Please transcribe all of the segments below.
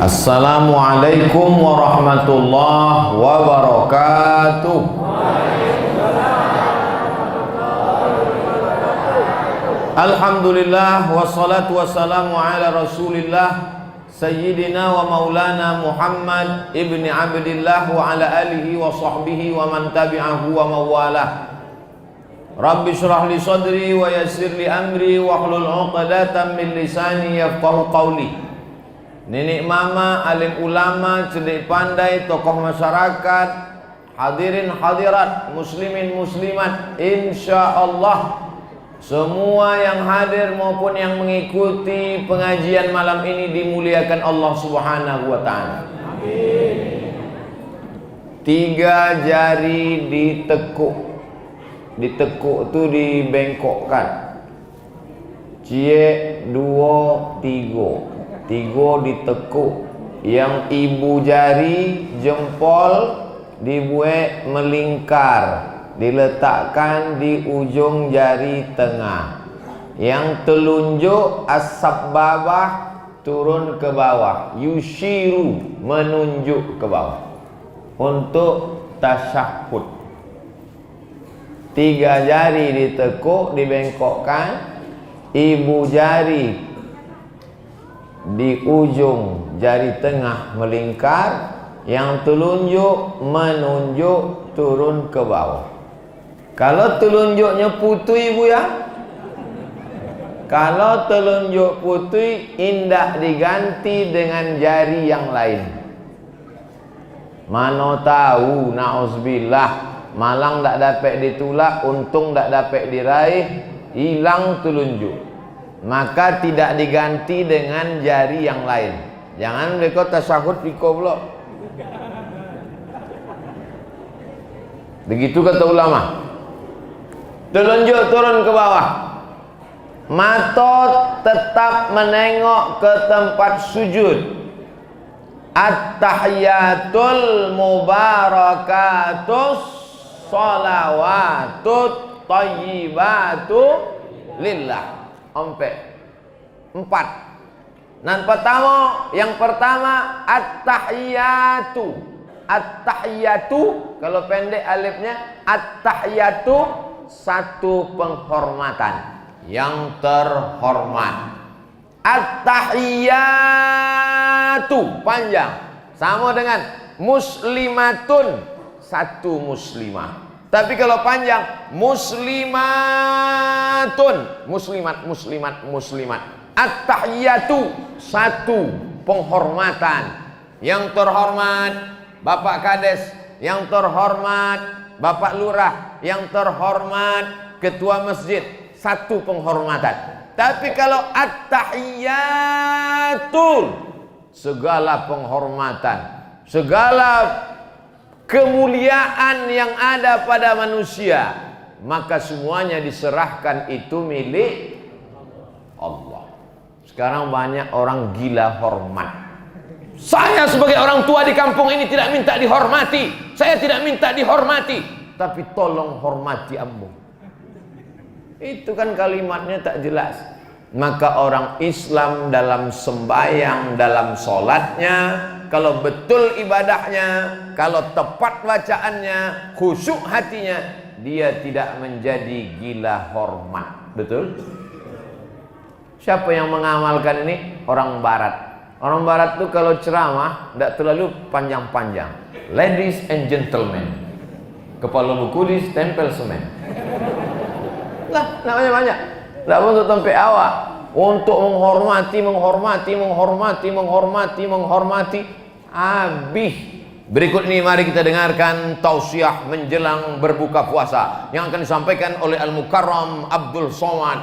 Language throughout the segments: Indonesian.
Assalamualaikum warahmatullahi wabarakatuh. Alhamdulillah wassalatu wassalamu ala Rasulillah Sayyidina wa maulana Muhammad ibni Abdillah wa ala alihi wa sahbihi wa man tabi'ahu wa mawalah. Rabbi syrah li sadri wa yassir li amri wa hlul 'uqdatam min lisani yafqahu qawli. Nenek mama, alim ulama, cerdik pandai, tokoh masyarakat, hadirin hadirat, muslimin muslimat, insyaallah semua yang hadir maupun yang mengikuti pengajian malam ini dimuliakan Allah Subhanahu wa ta'ala. Amin. 3 jari ditekuk. Ditekuk itu dibengkokkan. Cie 2 3. 3 ditekuk. Yang ibu jari jempol dibuat melingkar, diletakkan di ujung jari tengah. Yang telunjuk as-sababah turun ke bawah. Yushiru menunjuk ke bawah untuk tasyahud. 3 jari ditekuk, dibengkokkan. Ibu jari di ujung jari tengah melingkar, yang telunjuk menunjuk turun ke bawah. Kalau telunjuknya putih ibu ya, kalau telunjuk putih indah diganti dengan jari yang lain. Mana tahu na'uzubillah malang tak dapat ditulak, untung tak dapat diraih, hilang telunjuk. Maka tidak diganti dengan jari yang lain. Jangan mereka tasyahud piko pula. Begitu kata ulama. Telunjuk turun ke bawah. Mata tetap menengok ke tempat sujud. At-tahiyatul mubarakatus salawatut thayyibatu lillah. 4. Yang pertama at-tahiyatu. At-tahiyatu kalau pendek alifnya, at-tahiyatu satu penghormatan, yang terhormat. At-tahiyatu panjang sama dengan muslimatun, satu muslimah. Tapi kalau panjang muslimatun, muslimat, muslimat, muslimat. At-tahiyatu satu penghormatan. Yang terhormat Bapak Kades, yang terhormat Bapak Lurah, yang terhormat Ketua Masjid, satu penghormatan. Tapi kalau at-tahiyatul segala penghormatan, segala kemuliaan yang ada pada manusia, maka semuanya diserahkan itu milik Allah. Sekarang banyak orang gila hormat. Saya sebagai orang tua di kampung ini tidak minta dihormati, saya tidak minta dihormati, tapi tolong hormati ambo. Itu kan kalimatnya tak jelas. Maka orang Islam dalam sembahyang, dalam sholatnya, kalau betul ibadahnya, kalau tepat bacaannya, khusyuk hatinya, dia tidak menjadi gila hormat. Betul? Siapa yang mengamalkan ini? Orang Barat. Orang Barat tuh kalau ceramah tidak terlalu panjang-panjang. Ladies and gentlemen, kepala buku ditempel semen. Lah, namanya banyak. Tidak untuk tempe awak, untuk menghormati, menghormati, menghormati, menghormati, menghormati. Habis. Berikut ini mari kita dengarkan tausiah menjelang berbuka puasa yang akan disampaikan oleh Al-Mukarram Abdul Somad.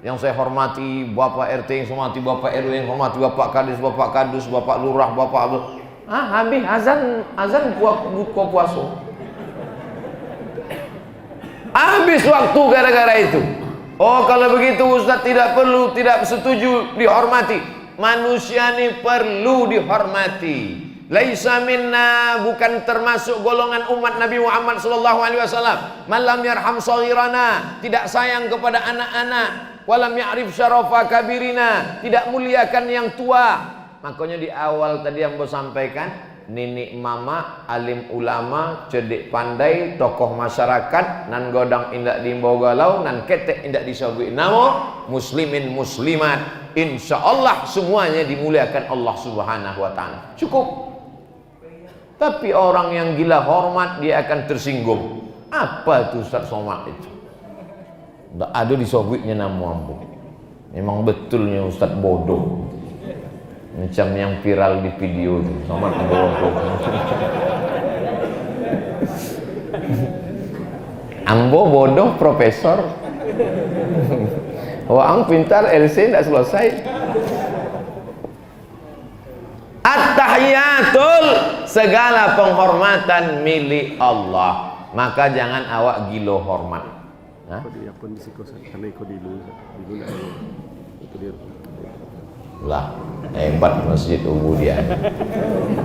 Yang saya hormati Bapak RT, yang saya hormati Bapak RW, yang hormati Bapak Kadis, Bapak Kadus, Bapak Lurah, Bapak Abdul. Habis azan buka puasa. Habis waktu gara-gara itu. Oh, kalau begitu Ustaz tidak perlu, tidak setuju dihormati. Manusia ini perlu dihormati. Laisa minna, bukan termasuk golongan umat Nabi Muhammad sallallahu alaihi wasallam. Man lam yarham shaghirana, tidak sayang kepada anak-anak. Walam ya'rif syarafa kabirina, tidak muliakan yang tua. Makanya di awal tadi yang saya sampaikan, nenek mama, alim ulama, cerdik pandai, tokoh masyarakat, nan godang indak diimbau galau, nan ketek indak disabui namo, muslimin muslimat, insyaallah semuanya dimuliakan Allah Subhanahu wa taala. Cukup. Tapi orang yang gila hormat dia akan tersinggung. Apa itu Ustaz Somad itu? Ndak ada disabuinya namo ambo. Memang betulnya Ustaz bodoh. Macam yang viral di video itu, Somad bodoh. Ambo bodoh profesor. Wang pintar LC tidak selesai. At-tahiyatul, segala penghormatan milik Allah. Maka jangan awak gilo hormat. Lah, hebat Masjid Ubudiyah.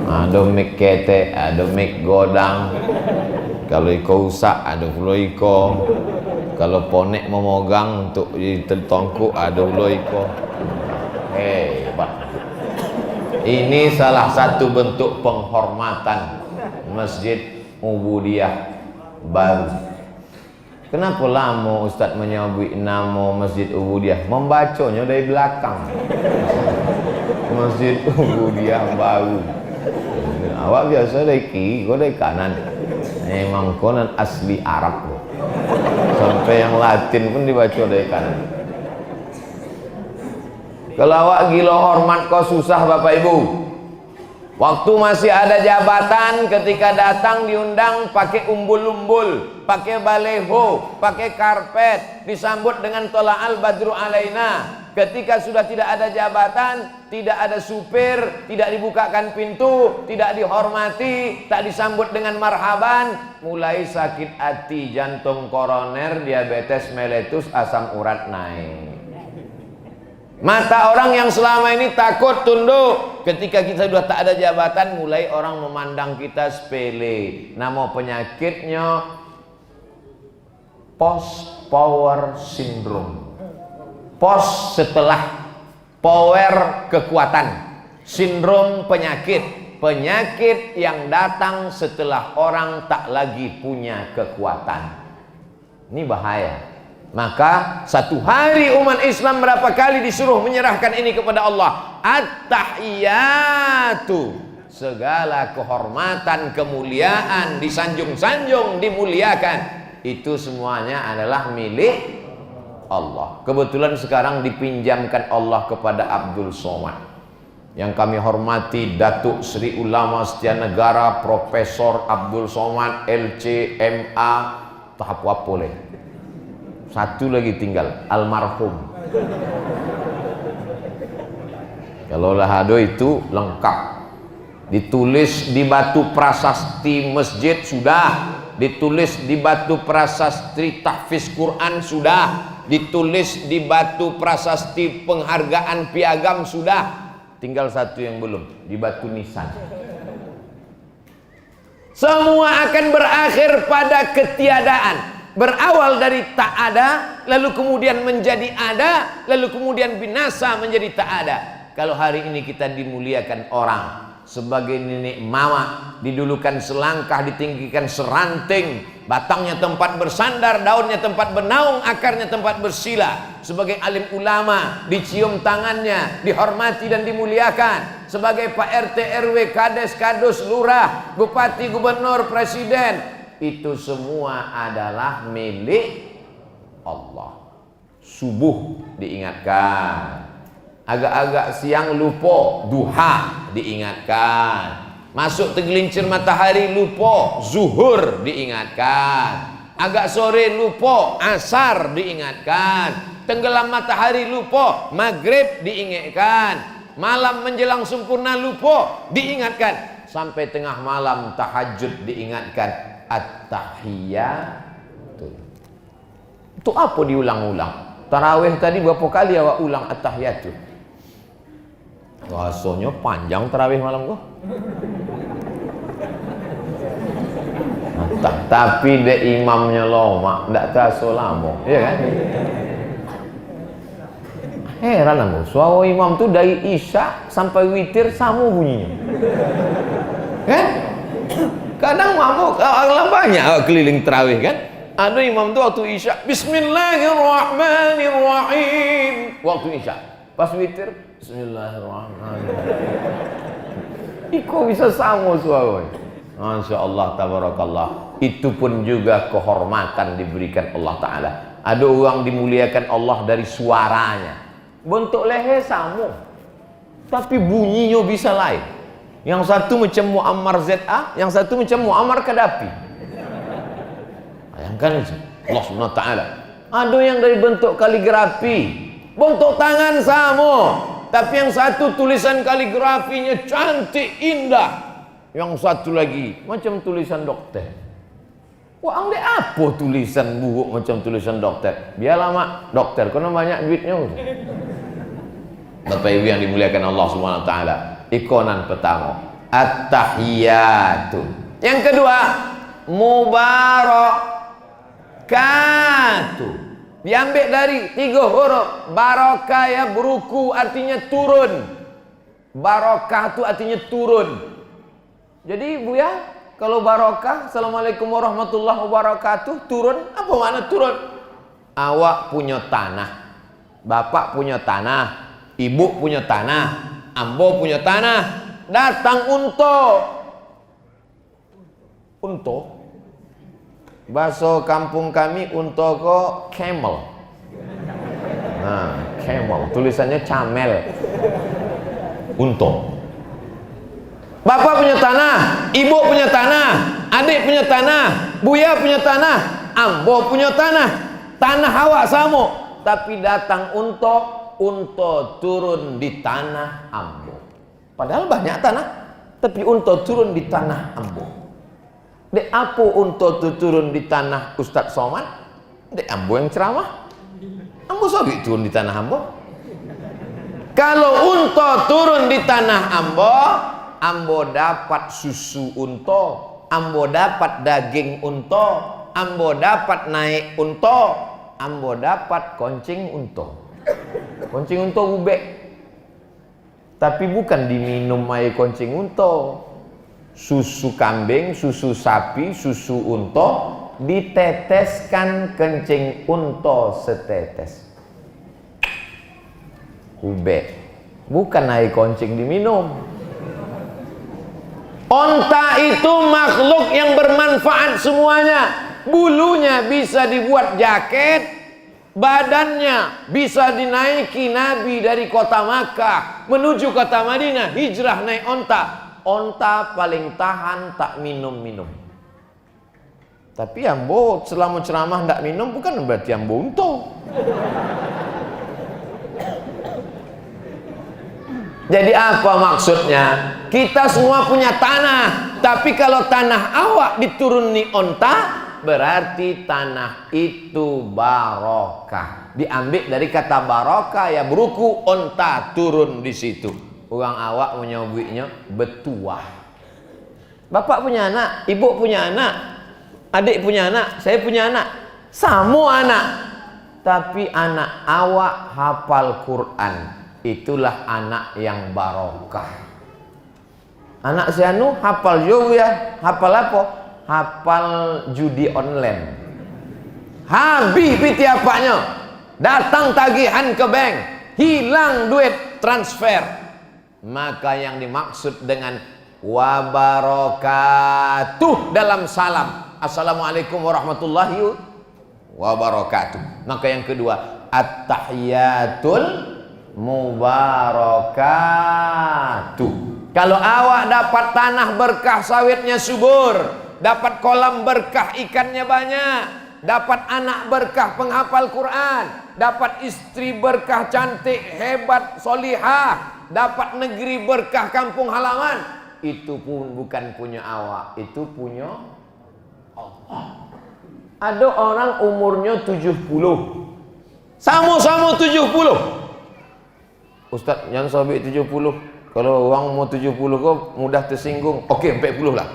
Ada mik kete, ada mik godang. Kalau iko usak, ada pula iko. Kalau ponek memogang untuk ditongku, ada pula iko. Hebat. Ini salah satu bentuk penghormatan Masjid Ubudiyah baru. Kenapa lama Ustaz menyebut nama Masjid Ubudiyah? Membacanya dari belakang. Masjid Ubudiyah baru. Awak biasa dari kiri, kau dari kanan. Memang konon asli Arab. Sampai yang Latin pun dibaca dari kanan. Kalau awak gila hormat kau susah Bapak Ibu. Waktu masih ada jabatan, ketika datang diundang pakai umbul-umbul, pakai baleho, pakai karpet, disambut dengan tola'al badru alaina. Ketika sudah tidak ada jabatan, tidak ada supir, tidak dibukakan pintu, tidak dihormati, tak disambut dengan marhaban, mulai sakit hati, jantung koroner, diabetes meletus, asam urat naik. Mata orang yang selama ini takut tunduk, ketika kita sudah tak ada jabatan, mulai orang memandang kita sepele. Nama penyakitnya post power syndrome. Post setelah, power kekuatan, sindrom penyakit, penyakit yang datang setelah orang tak lagi punya kekuatan. Ini bahaya. Maka satu hari umat Islam berapa kali disuruh menyerahkan ini kepada Allah. At-tahiyatu, segala kehormatan, kemuliaan, disanjung-sanjung, dimuliakan, itu semuanya adalah milik Allah. Kebetulan sekarang dipinjamkan Allah kepada Abdul Somad. Yang kami hormati Datuk Sri Ulama Setianegara Profesor Abdul Somad LC MA tahap wapole. Satu lagi tinggal, almarhum. Kalau lahado itu lengkap. Ditulis di batu prasasti masjid sudah, ditulis di batu prasasti tahfiz Quran sudah, ditulis di batu prasasti penghargaan piagam sudah. Tinggal satu yang belum, di batu nisan. Semua akan berakhir pada ketiadaan. Berawal dari tak ada, lalu kemudian menjadi ada, lalu kemudian binasa menjadi tak ada. Kalau hari ini kita dimuliakan orang sebagai nenek mama, didulukan selangkah, ditinggikan seranting, batangnya tempat bersandar, daunnya tempat bernaung, akarnya tempat bersila. Sebagai alim ulama, dicium tangannya, dihormati dan dimuliakan. Sebagai Pak RT, RW, Kades, Kadus, Lurah, Bupati, Gubernur, Presiden, itu semua adalah milik Allah. Subuh diingatkan, agak-agak siang lupa, duha diingatkan, masuk tergelincir matahari lupa, zuhur diingatkan, agak sore lupa, asar diingatkan, tenggelam matahari lupa, maghrib diingatkan, malam menjelang sempurna lupa diingatkan, sampai tengah malam tahajud diingatkan. At-tahiyatu. Itu apa diulang-ulang? Tarawih tadi berapa kali awak ulang at-tahiyatu? Rasanya panjang tarawih malam gua. Tapi de imamnya lama, ndak terasa lama, iya kan? Heran aku, suara imam tuh dari isya sampai witir sama bunyinya. Kan? Kadang mabuk, banyak keliling terawih kan. Ada imam tuh waktu isya, Bismillahirrahmanirrahim. Waktu isya, pas witir, Bismillahirrahmanirrahim. Kok bisa sama suara? Masya Allah, tabarakallah. Itu pun juga kehormatan diberikan Allah Ta'ala. Ada orang dimuliakan Allah dari suaranya. Bentuk leher sama, tapi bunyinya bisa lain. Yang satu macam Muammar ZA, yang satu macam Muammar Gaddafi. Bayangkan itu, Allah Subhanahu wa Ta'ala. Ada yang dari bentuk kaligrafi, bentuk tangan sama, tapi yang satu tulisan kaligrafinya cantik, indah. Yang satu lagi macam tulisan dokter. Wah, andai apa tulisan buruk macam tulisan dokter? Biarlah mak, dokter, karena banyak duitnya. Bapak Ibu yang dimuliakan Allah Subhanahu wa Ta'ala. Ikonan pertama, at-tahiyatu. Yang kedua, mubarakatu. Diambil dari 3 huruf. Barakah ya beruku artinya turun. Barakah itu artinya turun. Jadi Bu ya, kalau barokah, Assalamualaikum warahmatullahi wabarakatuh, turun, apa makna turun? Awak punya tanah, bapak punya tanah, ibu punya tanah, ambo punya tanah, datang unto, bahasa kampung kami unto kok camel. Nah, camel, tulisannya camel, unto. Bapak punya tanah, ibu punya tanah, adik punya tanah, buya punya tanah, ambo punya tanah. Tanah awak sama, tapi datang unto turun di tanah ambo. Padahal banyak tanah, tapi unto turun di tanah ambo. Dek apa unto turun di tanah Ustadz Somad? Dek ambo yang ceramah. Ambo sobi turun di tanah ambo. Kalau unto turun di tanah ambo, ambo dapat susu unto, ambo dapat daging unto, ambo dapat naik unto, ambo dapat koncing unto. Koncing unto bubek, tapi bukan diminum air koncing unto. Susu kambing, susu sapi, susu unto diteteskan kencing unto setetes. Bubek, bukan air koncing diminum. Onta itu makhluk yang bermanfaat semuanya. Bulunya bisa dibuat jaket, badannya bisa dinaiki Nabi dari kota Makkah menuju kota Madinah, hijrah naik onta. Onta paling tahan tak minum-minum. Tapi ambo selama ceramah tak minum bukan berarti ambo untung. Jadi apa maksudnya? Kita semua punya tanah, tapi kalau tanah awak dituruni onta, berarti tanah itu barokah. Diambil dari kata barokah ya beruku, onta turun di situ. Orang awak menyebutnya betuah. Bapak punya anak, ibu punya anak, adik punya anak, saya punya anak, sama anak. Tapi anak awak hafal Quran. Itulah anak yang barokah. Anak si anu hafal juga ya. Hafal apa? Hafal judi online. Habis piti apanya. Datang tagihan ke bank, hilang duit transfer. Maka yang dimaksud dengan wabarakatuh dalam salam, assalamualaikum warahmatullahi wabarakatuh. Maka yang kedua, at-tahiyatul mubarakatuh. Kalau awak dapat tanah berkah sawitnya subur, dapat kolam berkah ikannya banyak, dapat anak berkah penghafal Quran, dapat istri berkah cantik hebat solihah, dapat negeri berkah kampung halaman, itu pun bukan punya awak, itu punya Allah. Ada orang umurnya 70, sama-sama 70. Ustaz, yang sabit 70. Kalau orang mau 70 kok mudah tersinggung. Okey, 40 lah.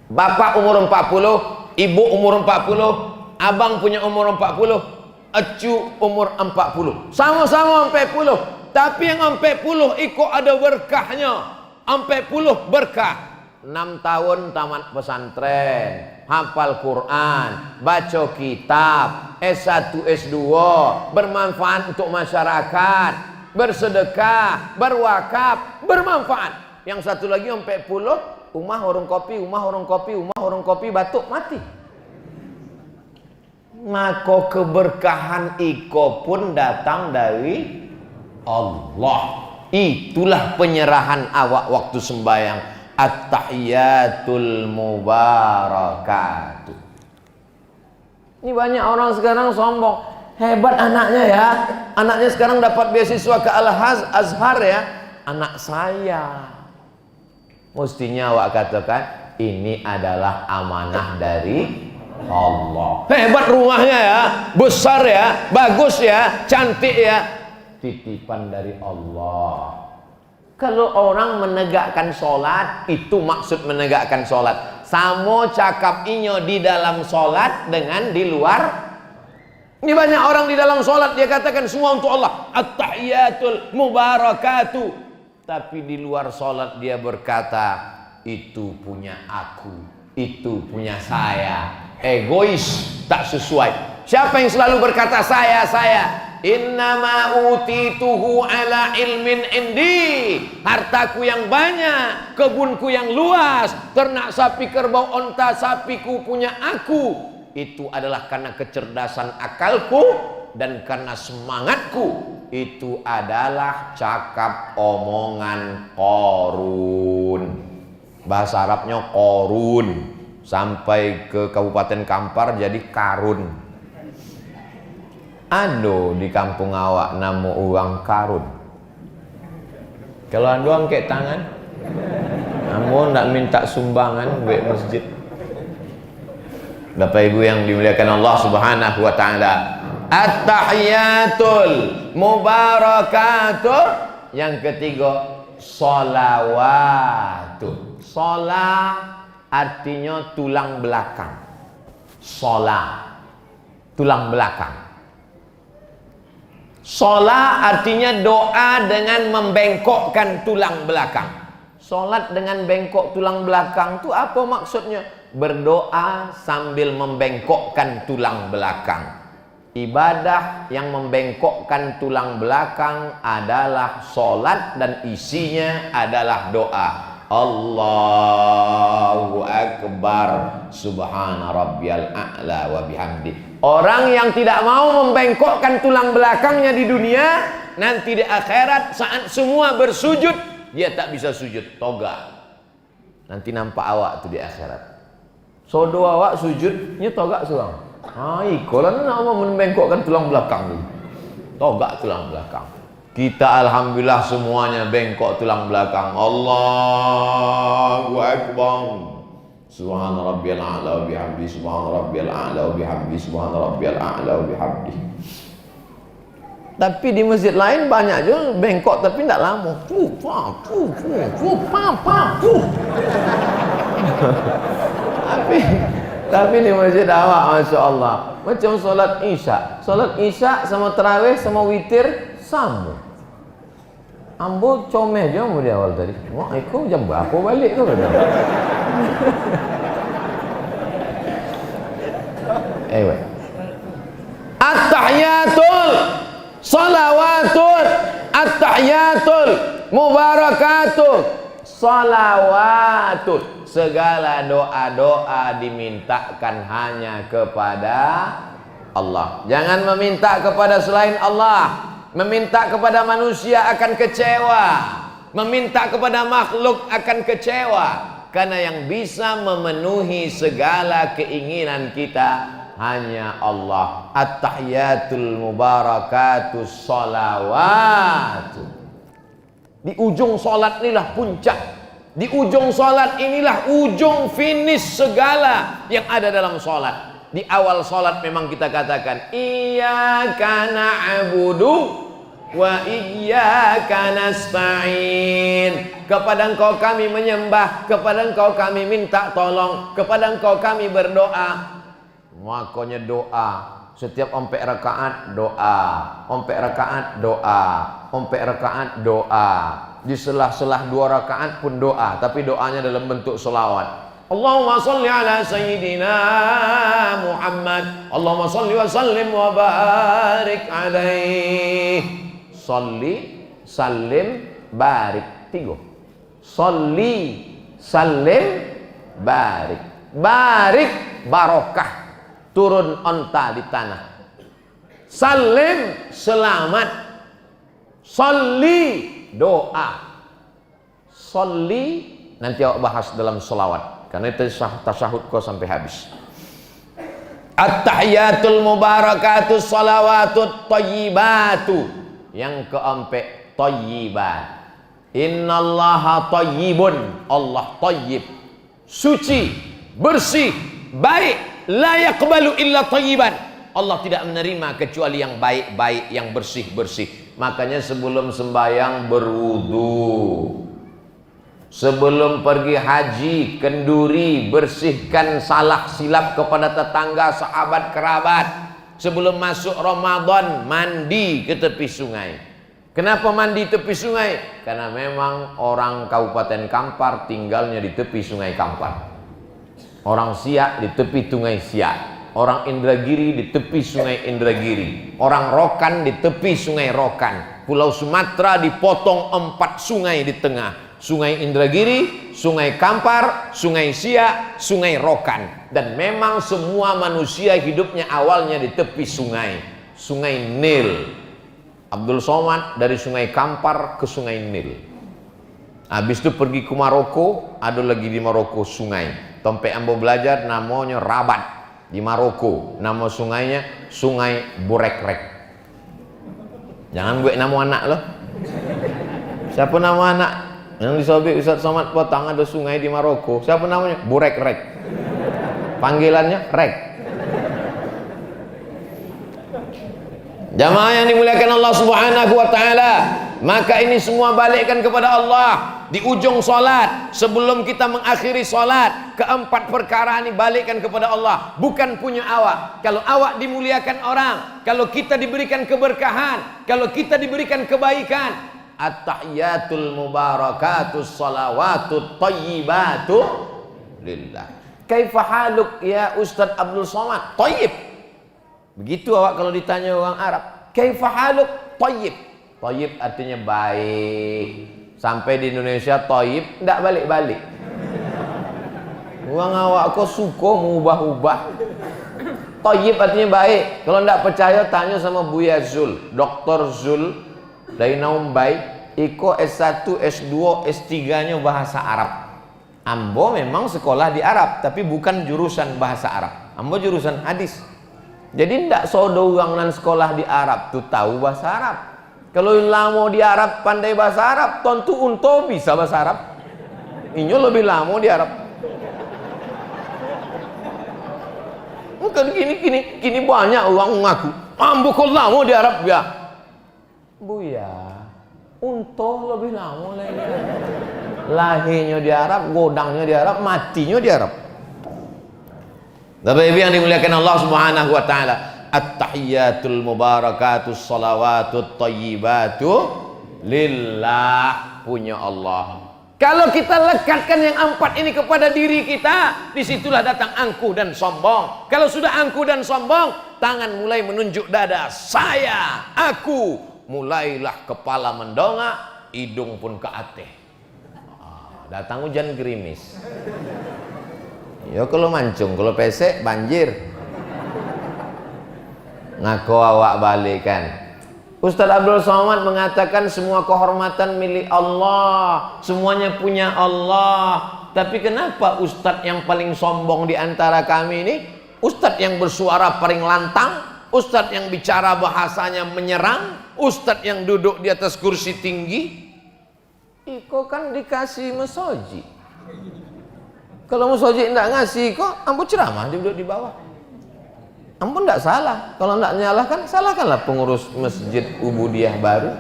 Bapak umur 40, ibu umur 40, abang punya umur 40. Acu umur 40. Sama-sama 40. Tapi yang 40 ikut ada berkahnya. 40 berkah. 6 tahun tamat pesantren, hafal Quran, baca kitab, S1, S2, bermanfaat untuk masyarakat, bersedekah, berwakaf, bermanfaat. Yang satu lagi 40, umah warung kopi, batuk mati. Maka keberkahan iko pun datang dari Allah. Itulah penyerahan awak waktu sembahyang. At-tahiyatul mubarakatuh. Ini banyak orang sekarang sombong. Hebat anaknya ya. Anaknya sekarang dapat beasiswa ke Al-Azhar ya. Anak saya. Mestinya awak katakan, ini adalah amanah dari Allah. Hebat rumahnya ya. Besar ya. Bagus ya. Cantik ya. Titipan dari Allah. Kalau orang menegakkan sholat, itu maksud menegakkan sholat. Samo cakap inyo di dalam sholat dengan di luar. Ini banyak orang di dalam sholat, dia katakan semua untuk Allah. At-tahiyatul mubarakatuh. Tapi di luar sholat dia berkata, itu punya aku, itu punya saya. Egois, tak sesuai. Siapa yang selalu berkata saya? Innama utituhu ala ilmin indi. Hartaku yang banyak, kebunku yang luas, ternak sapi, kerbau, onta, sapiku punya aku. Itu adalah karena kecerdasan akalku dan karena semangatku. Itu adalah cakap omongan Qorun. Bahasa Arabnya Qorun. Sampai ke Kabupaten Kampar jadi Karun. Ado di kampung awak nama orang karun. Kalau anda angkat tangan, namun nak minta sumbangan buat masjid. Bapak Ibu yang dimuliakan Allah Subhanahu wa taala. At-tahiyatul mubarakatuh. Yang ketiga, sholawatu. Sholah artinya tulang belakang. Sholah, tulang belakang. Sholat artinya doa dengan membengkokkan tulang belakang. Sholat dengan bengkok tulang belakang itu apa maksudnya? Berdoa sambil membengkokkan tulang belakang. Ibadah yang membengkokkan tulang belakang adalah sholat dan isinya adalah doa. Allahu Akbar, subhana rabbiyal a'la wa bihamdi. Orang yang tidak mau membengkokkan tulang belakangnya di dunia, nanti di akhirat saat semua bersujud, dia tak bisa sujud, toga. Nanti nampak awak tu di akhirat. Sodo awak sujudnya toga suang. Kalau nak mau membengkokkan tulang belakang ni, toga tulang belakang. Kita alhamdulillah semuanya bengkok tulang belakang. Allahu Akbar. Subhana rabbiyal a'la wa bihamdi, subhana rabbiyal a'la wa bihamdi, subhana rabbiyal a'la wa bihamdi. Tapi di masjid lain banyak je bengkok tapi tak lama. Tapi di masjid awak masya-Allah macam solat Isya. Solat Isya sama tarawih sama witir sama. Ambo comel je di awal tadi. Wah, aku jam berapa balik tu kata. Anyway. At-tahiyatul salawatul at-tahiyatul mubarakatuh salawatul. Segala doa-doa dimintakan hanya kepada Allah. Jangan meminta kepada selain Allah. Meminta kepada manusia akan kecewa. Meminta kepada makhluk akan kecewa. Karena yang bisa memenuhi segala keinginan kita hanya Allah. At-tahiyatul mubarakatus salawat. Di ujung salat inilah puncak. Di ujung salat inilah ujung finish segala yang ada dalam salat. Di awal salat memang kita katakan iyyaka na'budu wa iyyaka nasta'in. Kepada Engkau kami menyembah, kepada Engkau kami minta tolong, kepada Engkau kami berdoa. Makanya doa Setiap ompek rakaat doa, ompek rakaat doa, ompek rakaat doa. Di selah-selah 2 rakaat pun doa, tapi doanya dalam bentuk selawat. Allahumma salli ala sayyidina Muhammad. Allahumma salli wa sallim wa barik alaih. Salli, salim, barik. 3. Salli, salim, barik. Barik, barokah. Turun onta di tanah. Salim, selamat. Salli, doa. Salli, nanti awak bahas dalam selawat, karena itu tasyahud kau sampai habis. At-tahiyatul mubarakatus salawatut thayyibatu. Yang keempat, thayyibat. Innallaha thayyibun. Allah thayyib, suci, bersih, baik. La yaqbalu illa thayyiban. Allah tidak menerima kecuali yang baik-baik, yang bersih-bersih. Makanya sebelum sembahyang berwudu, sebelum pergi haji kenduri, bersihkan salah silap kepada tetangga, sahabat, kerabat. Sebelum masuk Ramadan mandi ke tepi sungai. Kenapa mandi tepi sungai? Karena memang orang Kabupaten Kampar tinggalnya di tepi sungai Kampar. Orang Siak di tepi sungai Siak, orang Indragiri di tepi sungai Indragiri, orang Rokan di tepi sungai Rokan. Pulau Sumatera dipotong 4 sungai di tengah. Sungai Indragiri, Sungai Kampar, Sungai Siak, Sungai Rokan. Dan memang semua manusia hidupnya awalnya di tepi sungai. Sungai Nil. Abdul Somad dari Sungai Kampar ke Sungai Nil. Habis itu pergi ke Maroko, ada lagi di Maroko sungai. Tompe ambo belajar namanya Rabat di Maroko. Nama sungainya Sungai Burekrek. Jangan gue nama anak loh. Siapa nama anak? Yang disobek Ustaz Somad Potang, ada sungai di Maroko. Siapa namanya? Burekrek. Panggilannya Rek. Jamaah yang dimuliakan Allah Subhanahu wa taala, maka ini semua balikkan kepada Allah. Di ujung salat, sebelum kita mengakhiri salat, keempat perkara ini balikkan kepada Allah, bukan punya awak. Kalau awak dimuliakan orang, kalau kita diberikan keberkahan, kalau kita diberikan kebaikan, at-tahiyatul mubarakatus salawatut thayyibatu lillah. Kaifa haluk ya Ustaz Abdul Somad? Thayyib. Begitu awak kalau ditanya orang Arab, kaifa haluk? Thayyib. Thayyib artinya baik. Sampai di Indonesia thayyib tidak balik-balik. Orang awak kok suka mengubah-ubah. Thayyib artinya baik. Kalau tidak percaya tanya sama Buya Zul, Dr. Zul dari Naumbai. Iko S1, S2, S3-nya bahasa Arab. Ambo memang sekolah di Arab, tapi bukan jurusan bahasa Arab. Ambo jurusan hadis. Jadi tidak sodo orang nan sekolah di Arab tuh tahu bahasa Arab. Kalau lama di Arab pandai bahasa Arab, tentu unto bisa bahasa Arab. Inyo lebih lama di Arab. Bukan gini banyak orang mengaku, ambo kok lama di Arab ya. Buya, unto lebih lama lagi. Lahirnya di Arab, godangnya di Arab, matinya di Arab. Bapak Ibu yang dimuliakan Allah Subhanahu wa taala, at-tahiyatul mubarakatus salawatut thayyibatu lillah, punya Allah. Kalau kita lekatkan yang 4 ini kepada diri kita, disitulah datang angkuh dan sombong. Kalau sudah angkuh dan sombong, tangan mulai menunjuk dada, saya, aku, mulailah kepala mendongak, hidung pun ke ateh. Datang hujan gerimis. Ya kalau mancung, kalau pesek banjir. Ngaku awak balikan. Ustaz Abdul Somad mengatakan semua kehormatan milik Allah, semuanya punya Allah. Tapi kenapa Ustaz yang paling sombong di antara kami ini, Ustaz yang bersuara paling lantang, Ustaz yang bicara bahasanya menyerang, Ustaz yang duduk di atas kursi tinggi? Iko kan dikasih mesoji. Kalau mesoji tidak ngasih, kok ampun ceramah duduk di bawah. Ampun tidak salah. Kalau tidak menyalahkan, salahkanlah pengurus masjid Ubudiyah baru.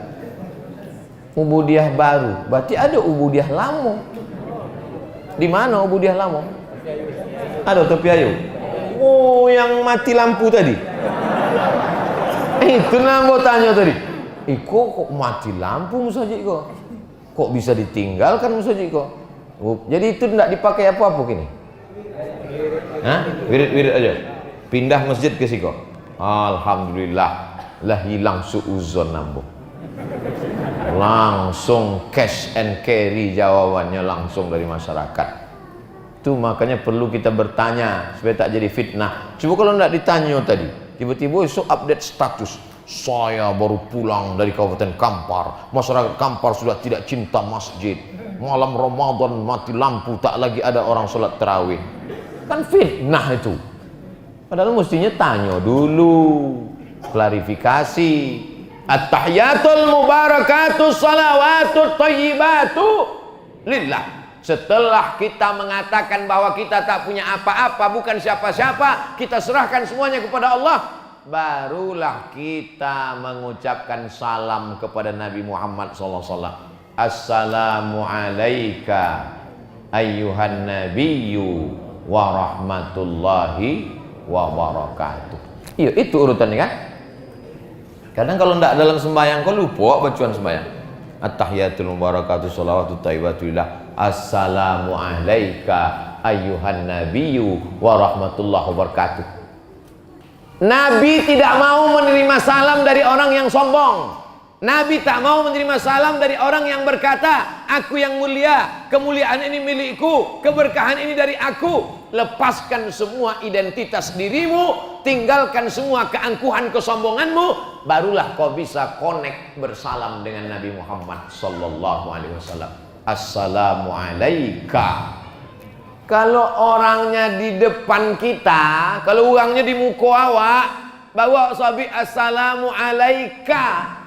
Ubudiyah baru, berarti ada Ubudiyah lama. Di mana Ubudiyah lama? Ada tepi ayu. Oh, yang mati lampu tadi. Itu nambah tanya tadi. Kok mati lampu musajik kok? Kok bisa ditinggalkan musajik kok? Jadi itu tidak dipakai apa-apa kini. Hah? Wirid-wirid aja. Pindah masjid ke siko. Alhamdulillah, lah hilang suuzon nambah. Langsung cash and carry jawabannya langsung dari masyarakat. Itu makanya perlu kita bertanya supaya tak jadi fitnah. Coba kalau tidak ditanya tadi, tiba-tiba esok update status. Saya baru pulang dari Kabupaten Kampar. Masyarakat Kampar sudah tidak cinta masjid. Malam Ramadan mati lampu, tak lagi ada orang sholat tarawih. Kan fitnah itu. Padahal mestinya tanya dulu, klarifikasi. At-tahiyatul mubarakatuh salawatut thayyibatu lillah. Setelah kita mengatakan bahwa kita tak punya apa-apa, bukan siapa-siapa, kita serahkan semuanya kepada Allah, barulah kita mengucapkan salam kepada Nabi Muhammad SAW. Assalamu alayka ayyuhan nabiyyu wa rahmatullahi wa barakatuh. Iya, itu urutannya kan. Kadang kalau tidak dalam sembahyang kau lupa bacaan sembahyang. At-tahiyatul mubarakatuh salawatut thayyibatulillah. Assalamu alayka ayyuhan nabiyyu wa rahmatullahi wa barakatuh. Nabi tidak mau menerima salam dari orang yang sombong. Nabi tak mau menerima salam dari orang yang berkata, aku yang mulia, kemuliaan ini milikku, keberkahan ini dari aku. Lepaskan semua identitas dirimu, tinggalkan semua keangkuhan kesombonganmu, barulah kau bisa connect bersalam dengan Nabi Muhammad sallallahu alaihi wasallam. Assalamu alayka. Kalau orangnya di depan kita, kalau orangnya di muka awak, bawa sahabi assalamu alayka.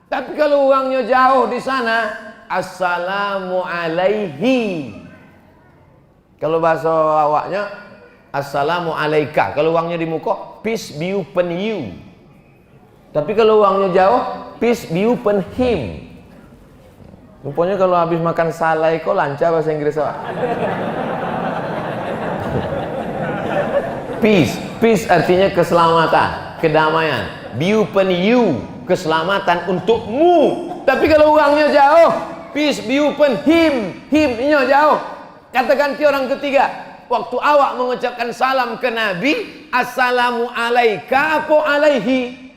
Tapi kalau orangnya jauh di sana, assalamu alaihi. Kalau bahasa awaknya assalamu alayka. Kalau orangnya di muka, peace be upon you. Tapi kalau orangnya jauh, peace be upon him. Rupanya kalau habis makan salai kok lancar bahasa Inggris awak. Peace artinya keselamatan, kedamaian. Be upon you, keselamatan untukmu. Tapi kalau orangnya jauh, peace be upon him. Him-nya jauh. Katakan ke orang ketiga, waktu awak mengucapkan salam ke Nabi, assalamu alayka apa alaihi?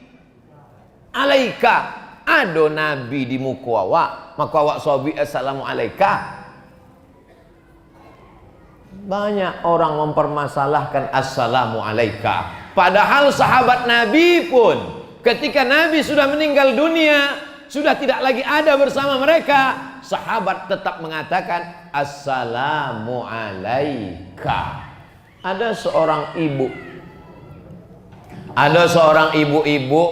Alaika. Ada Nabi di muka awak, maka awak sahabi assalamu alayka. Banyak orang mempermasalahkan assalamu alayka. Padahal sahabat Nabi pun ketika Nabi sudah meninggal dunia, sudah tidak lagi ada bersama mereka, sahabat tetap mengatakan assalamu alayka. Ada seorang ibu-ibu,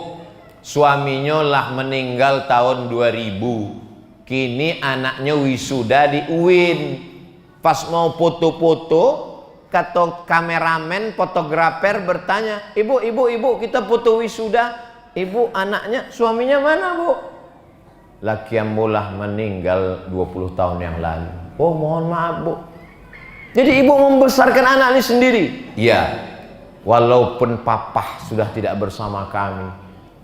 suaminya lah meninggal tahun 2000. Kini anaknya wisuda di UIN. Pas mau foto-foto, kata kameramen, fotografer bertanya, ibu, kita foto wisuda. Ibu, anaknya, suaminya mana, Bu? Laki yang bolah meninggal 20 tahun yang lalu. Oh, mohon maaf, Bu. Jadi ibu membesarkan anak ini sendiri. Iya. Walaupun papa sudah tidak bersama kami,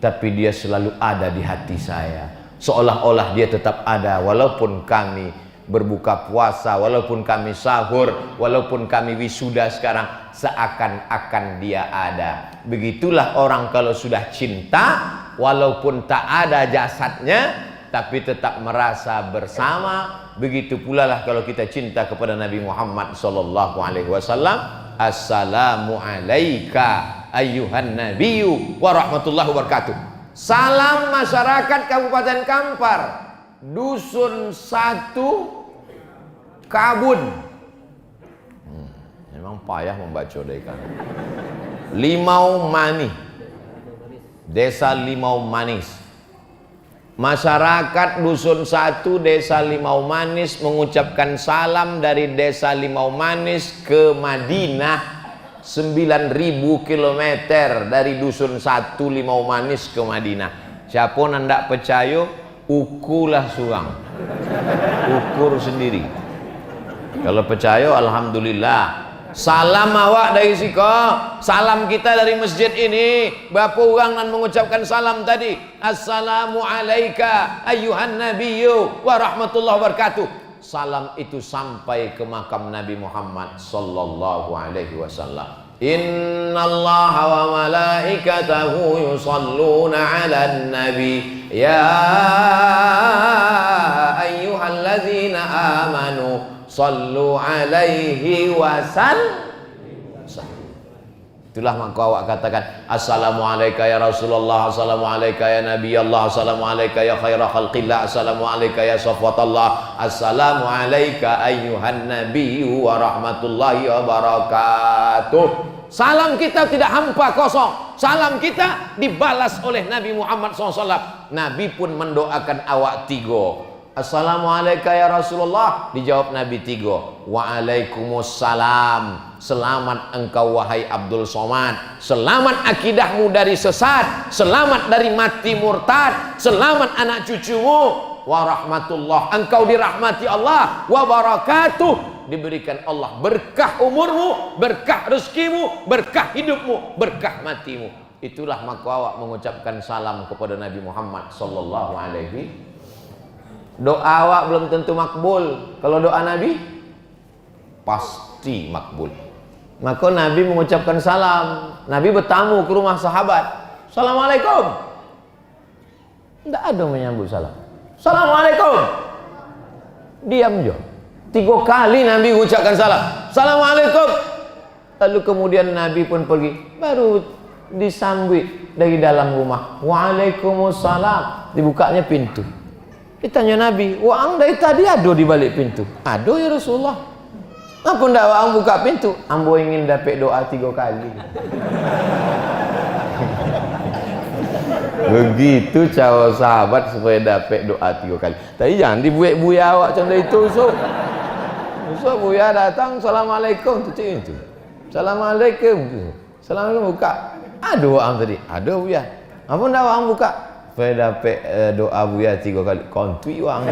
tapi dia selalu ada di hati saya. Seolah-olah dia tetap ada walaupun kami berbuka puasa, walaupun kami sahur, walaupun kami wisuda sekarang, seakan-akan dia ada. Begitulah orang kalau sudah cinta, walaupun tak ada jasadnya, tapi tetap merasa bersama. Begitu pula lah kalau kita cinta kepada Nabi Muhammad sallallahu alaihi wasallam. Assalamu alayka ayyuhan nabiyyu wa rahmatullahi wabarakatuh. Salam masyarakat Kabupaten Kampar, Dusun 1 Kabun. Memang payah membaca deh kan. Limau Mani, Desa Limau Manis. Masyarakat Dusun 1 Desa Limau Manis mengucapkan salam dari Desa Limau Manis ke Madinah, 9.000 km dari Dusun 1 Limau Manis ke Madinah. Siapa nandak percaya, ukulah surang, ukur sendiri. Kalau percaya, alhamdulillah. Salam awak dari siko, salam kita dari masjid ini. Berapa orang nan mengucapkan salam tadi? Assalamu alayka ayyuhan nabiyyu wa rahmatullahi wabarakatuh. Salam itu sampai ke makam Nabi Muhammad sallallahu alaihi wasallam. Innallaha wa malaikatahu yusalluna 'alan nabi ya ayyuhalladzina amanu sallu alaihi wasallam. Itulah maka awak katakan assalamu alayka ya Rasulullah, assalamu alayka ya Nabi Allah, assalamu alayka ya khaira khalqillah, assalamu alayka ya safwatallah, assalamu alayka ayyuhan nabiyyu wa rahmatullahi wa barakatuh. Salam kita tidak hampa kosong, salam kita dibalas oleh Nabi Muhammad SAW. Nabi pun mendoakan awak tiga. Assalamualaikum ya Rasulullah, dijawab Nabi tiga. Waalaikumsalam, selamat engkau wahai Abdul Somad, selamat akidahmu dari sesat, selamat dari mati murtad, selamat anak cucumu. Warahmatullah, engkau dirahmati Allah. Wabarakatuh, diberikan Allah berkah umurmu, berkah rezekimu, berkah hidupmu, berkah matimu. Itulah maka awak mengucapkan salam kepada Nabi Muhammad sallallahu alaihi. Doa awak belum tentu makbul. Kalau doa Nabi pasti makbul. Maka Nabi mengucapkan salam. Nabi bertamu ke rumah sahabat. Assalamualaikum. Tidak ada menyambut salam. Assalamualaikum. Diam je. 3 kali Nabi mengucapkan salam. Assalamualaikum. Lalu kemudian Nabi pun pergi. Baru disambut dari dalam rumah. Waalaikumsalam. Dibukanya pintu. Ditanya Nabi, wa'ang dari tadi ada di balik pintu. Ada ya Rasulullah. Apa ndak wa'ang buka pintu? Ambo ingin dapat doa 3 kali. Begitu cara sahabat supaya dapat doa 3 kali. Tapi jangan dibuat-buat awak macam itu. So buya datang, assalamualaikum, tutup itu. Assalamualaikum. Assalamualaikum buka. Ada wa'ang tadi. Ada buya. Apa ndak wa'ang buka? Supaya dapat doa buya 3 kali. Kontui wang.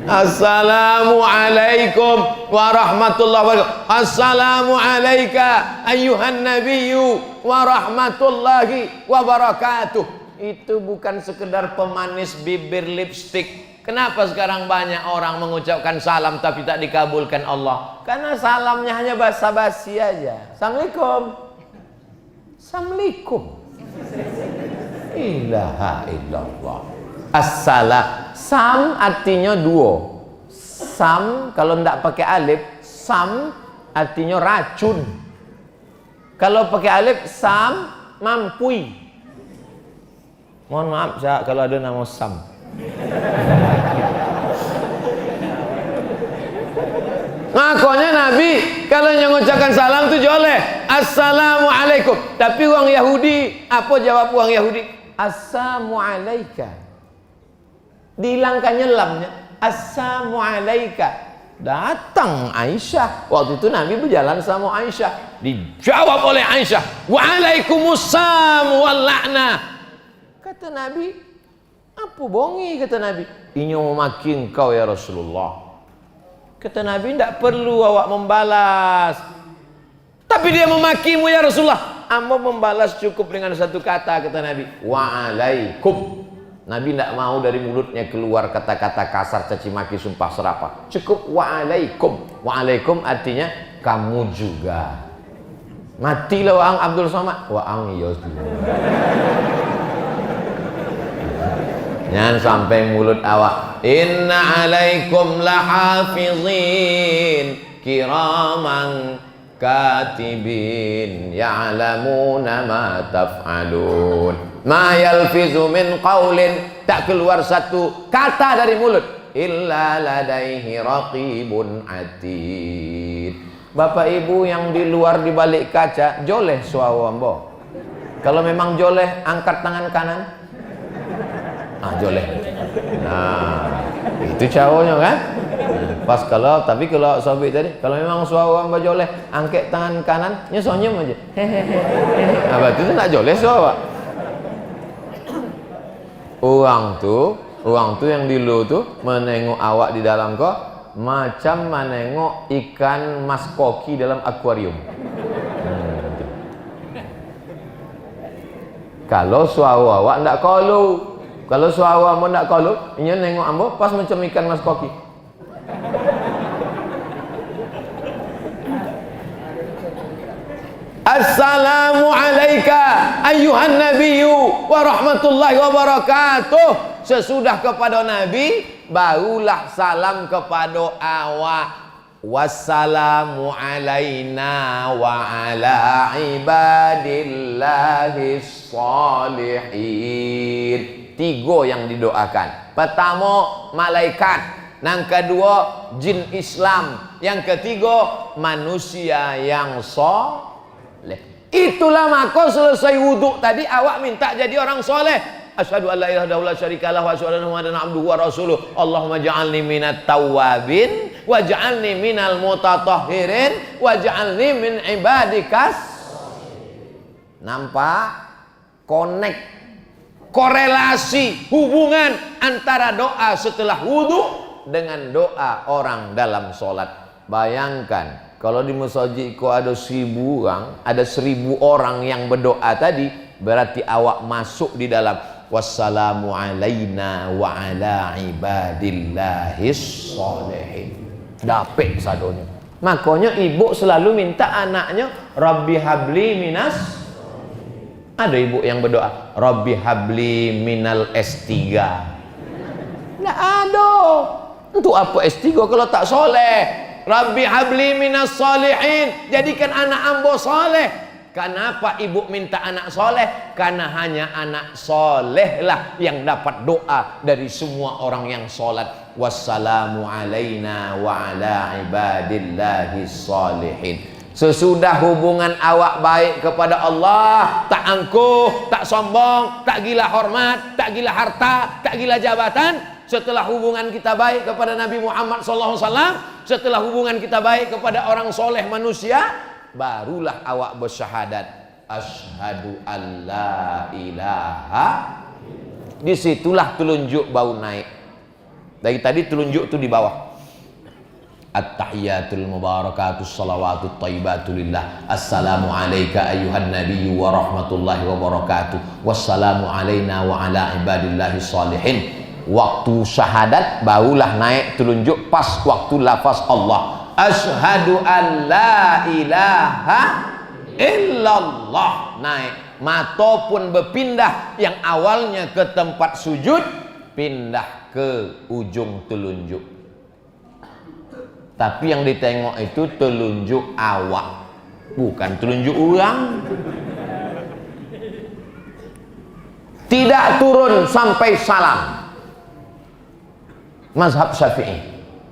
Assalamualaikum warahmatullahi wabarakatuh. Assalamu alayka ayyuhan nabiyyu warahmatullahi wabarakatuh. Itu bukan sekedar pemanis bibir lipstik. Kenapa sekarang banyak orang mengucapkan salam tapi tak dikabulkan Allah? Karena salamnya hanya basa-basi aja. Assalamualaikum. Assalamualaikum. Ilaha illallah. Assalam. Sam artinya 2. Sam kalau tidak pakai alif, sam artinya racun. Kalau pakai alif, sam mampui. Mohon maaf saya kalau ada nama Sam. Makanya Nabi kalau yang mengucapkan salam itu joleh assalamualaikum. Tapi orang Yahudi, apa jawab orang Yahudi? Assalamualaikum. Dihilangkannya lamnya. Assalamualaikum. Datang Aisyah. Waktu itu Nabi berjalan sama Aisyah. Dijawab oleh Aisyah, waalaikumsalam wal la'nah. Kata Nabi, apa bongi kata Nabi? Inyo memaki engkau ya Rasulullah. Kata Nabi, tidak perlu awak membalas. Tapi dia memakimu ya Rasulullah. Amba membalas cukup dengan 1 kata kata Nabi. Waalaikum. Nabi tidak mau dari mulutnya keluar kata-kata kasar, caci maki, sumpah serapah. Cukup waalaikum. Waalaikum artinya kamu juga. Matilah wa'ang Abdul Somad. Wa'ang iya juga. Jangan sampai mulut awak. Inna alaikum lahafizin kiraman katibin ya'lamuna ma taf'alun. Ma yalfizu min qawlin, tak keluar satu kata dari mulut illa ladaihi raqibun atid. Bapak ibu yang di luar di balik kaca, joleh suara ambo. Kalau memang joleh, angkat tangan kanan. Joleh. Nah, itu caranya kan? Pas kalau, tapi kalau sobek tadi, kalau memang suara hamba joleh, angkat tangan kanan, senyum aja. Hehehe. Nah, berarti itu nak joleh suara. Orang tu Orang tu yang di lu tu menengok awak di dalam kau macam menengok ikan mas koki dalam akuarium. Kalau suara awak ndak kalu, kalau suara ambo ndak kalu, inya nengok ambo pas macam ikan mas koki. Assalamu alayka ayyuhan nabiyyu wa rahmatullahi wa barakatuh. Sesudah kepada Nabi barulah salam kepada awak. Wassalamu alaina wa ala ibadillahis salihin. 3 yang didoakan. Pertama malaikat, yang kedua jin Islam, yang ketiga manusia yang soleh. Itulah maka selesai wuduk tadi awak minta jadi orang soleh. Asyhadu an la ilaha illallah syarikalah wa asyhadu anna muhammadan abduhu wa rasuluh. Allahumma ja'alni minat tawwabin waj'alni minal mutatahhirin waj'alni min ibadikas. Nampak? Connect, korelasi, hubungan antara doa setelah wudu dengan doa orang dalam sholat. Bayangkan kalau di masjid kau ada 1000 orang, ada 1000 orang yang berdoa tadi, berarti awak masuk di dalam wassalamu alaina wa ala ibadillahis sholihin. Dapet sadonya. Makanya ibu selalu minta anaknya Rabbi habli minas. Ada ibu yang berdoa Rabbi habli minal S3. Nggak ada. Untuk apa S3 kalau tak soleh? Rabbi habli minas sholihin. Jadikan anak ambo soleh. Kenapa ibu minta anak soleh? Karena hanya anak soleh lah yang dapat doa dari semua orang yang sholat. Wassalamu alaina wa ala ibadillahis sholihin. Sesudah hubungan awak baik kepada Allah, tak angkuh, tak sombong, tak gila hormat, tak gila harta, tak gila jabatan. Setelah hubungan kita baik kepada Nabi Muhammad SAW, setelah hubungan kita baik kepada orang soleh manusia, barulah awak bersyahadat asyhadu alla ilaha. Disitulah telunjuk bau naik. Dari tadi telunjuk tu di bawah. At-tahiyatul mubarakatus salawatut thayyibatu lillah. Assalamu alayka ayyuhan nabiyyu wa rahmatullahi wa barakatuh. Wassalamu alayna wa ala ibadillahis sholihin. Waktu syahadat barulah naik telunjuk pas waktu lafaz Allah. Asyhadu an la ilaha illallah. Naik. Mata pun berpindah, yang awalnya ke tempat sujud pindah ke ujung telunjuk. Tapi yang ditengok itu telunjuk awak, bukan telunjuk orang. Tidak turun sampai salam. Mazhab Syafi'i.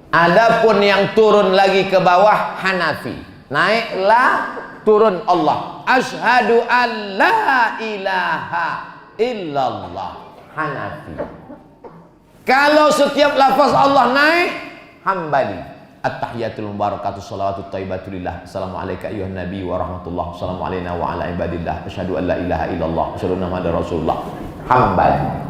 Adapun yang turun lagi ke bawah Hanafi. Naiklah, turun Allah. Asyhadu an la ilaha illallah. Hanafi. Kalau setiap lafaz Allah naik, Hambali. At-tahiyatul mubarakatus salawatut thayyibatu lillah. Assalamu alayka ayyuhan nabi wa rahmatullah. Assalamu alayna wa ala ibadillah. Asyhadu an la ilaha illallah. Asyhadu anna muhammadar rasulullah. Hambali.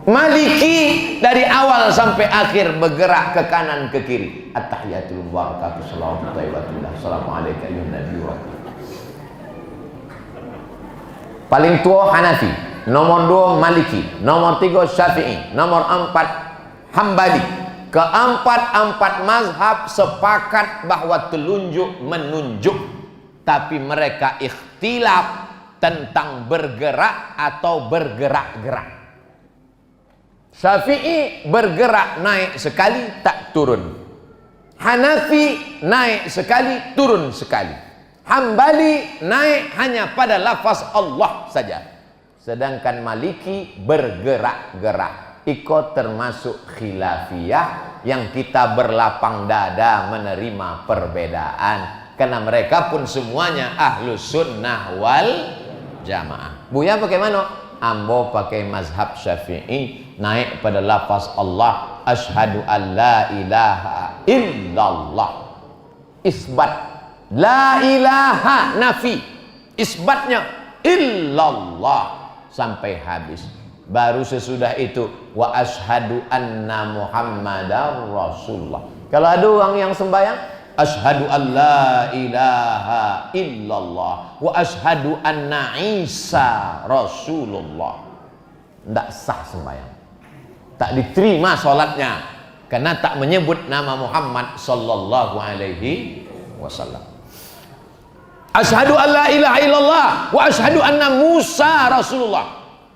Maliki dari awal sampai akhir bergerak ke kanan ke kiri. At-tahiyatul mubarakatus salawatut thayyibatu lillah. Assalamu alayka ayyuhan nabi wa rahmatullah. Paling tua Hanafi, nomor 2 Maliki, nomor 3 Syafi'i, nomor 4 Hambali. Keempat mazhab sepakat bahwa telunjuk menunjuk, tapi mereka ikhtilaf tentang bergerak atau bergerak-gerak. Syafi'i bergerak naik sekali tak turun. Hanafi naik sekali turun sekali. Hambali naik hanya pada lafaz Allah saja. Sedangkan Maliki bergerak-gerak. Iko termasuk khilafiyah yang kita berlapang dada menerima perbedaan. Karena mereka pun semuanya ahlus sunnah wal jamaah. Buya bagaimana? Ambo pakai mazhab Syafi'i, naik pada lafaz Allah. Asyhadu an la ilaha illallah. Isbat. La ilaha nafi. Isbatnya illallah sampai habis. Baru sesudah itu wa asyhadu anna Muhammadar Rasulullah. Kalau ada orang yang sembahyang asyhadu an la ilaha illallah wa asyhadu anna Isa Rasulullah, tidak sah sembahyang, tak diterima sholatnya karena tak menyebut nama Muhammad sallallahu alaihi wasallam. Asyhadu an la ilaha illallah wa asyhadu anna Musa Rasulullah,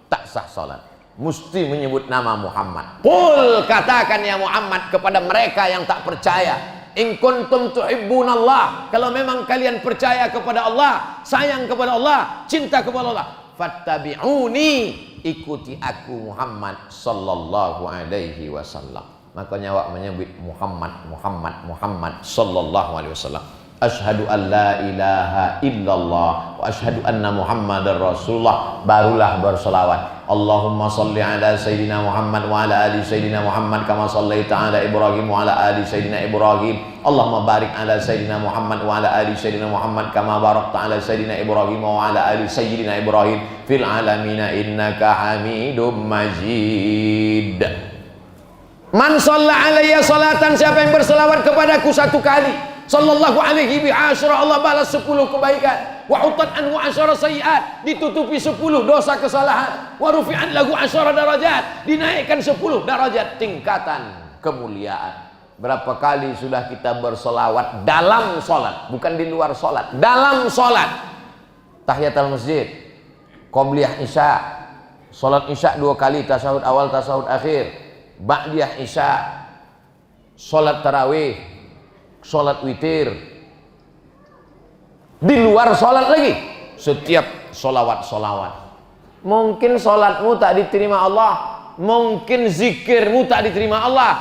tak sah salat, mesti menyebut nama Muhammad. Qul, katakan ya Muhammad kepada mereka yang tak percaya, in kuntum tuhibbunallah, kalau memang kalian percaya kepada Allah, sayang kepada Allah, cinta kepada Allah, fattabi'uni, ikuti aku Muhammad sallallahu alaihi wasallam. Makanya awak menyebut Muhammad sallallahu alaihi wasallam. Asyhadu an la ilaha illallah wa asyhadu anna Muhammadar Rasulullah, barulah berselawat. Allahumma salli ala Sayyidina Muhammad wa ala ali Sayyidina Muhammad kama sallaita ala Ibrahim wa ala ali Sayyidina Ibrahim. Allahumma barik ala Sayyidina Muhammad wa ala ali Sayyidina Muhammad kama barakta ala Sayyidina Ibrahim wa ala ali Sayyidina Ibrahim fil alamina innaka Hamidum Majid. Man shalla alayya salatan, siapa yang berselawat kepadaku satu kali, sallallahu alaihi bi asyra, Allah balas 10 kebaikan. Wa hutat anhu asyara sayiat, ditutupi 10 dosa kesalahan. Wa rufi'an lahu asyara darajat, dinaikkan 10 derajat tingkatan kemuliaan. Berapa kali sudah kita berselawat dalam sholat, bukan di luar sholat, dalam sholat. Tahiyatul masjid, qobliyah isya, sholat isya 2 kali, tasahud awal, tasahud akhir, ba'diyah isya, sholat tarawih, sholat witir, di luar sholat lagi, setiap sholawat. Mungkin sholatmu tak diterima Allah, mungkin zikirmu tak diterima Allah,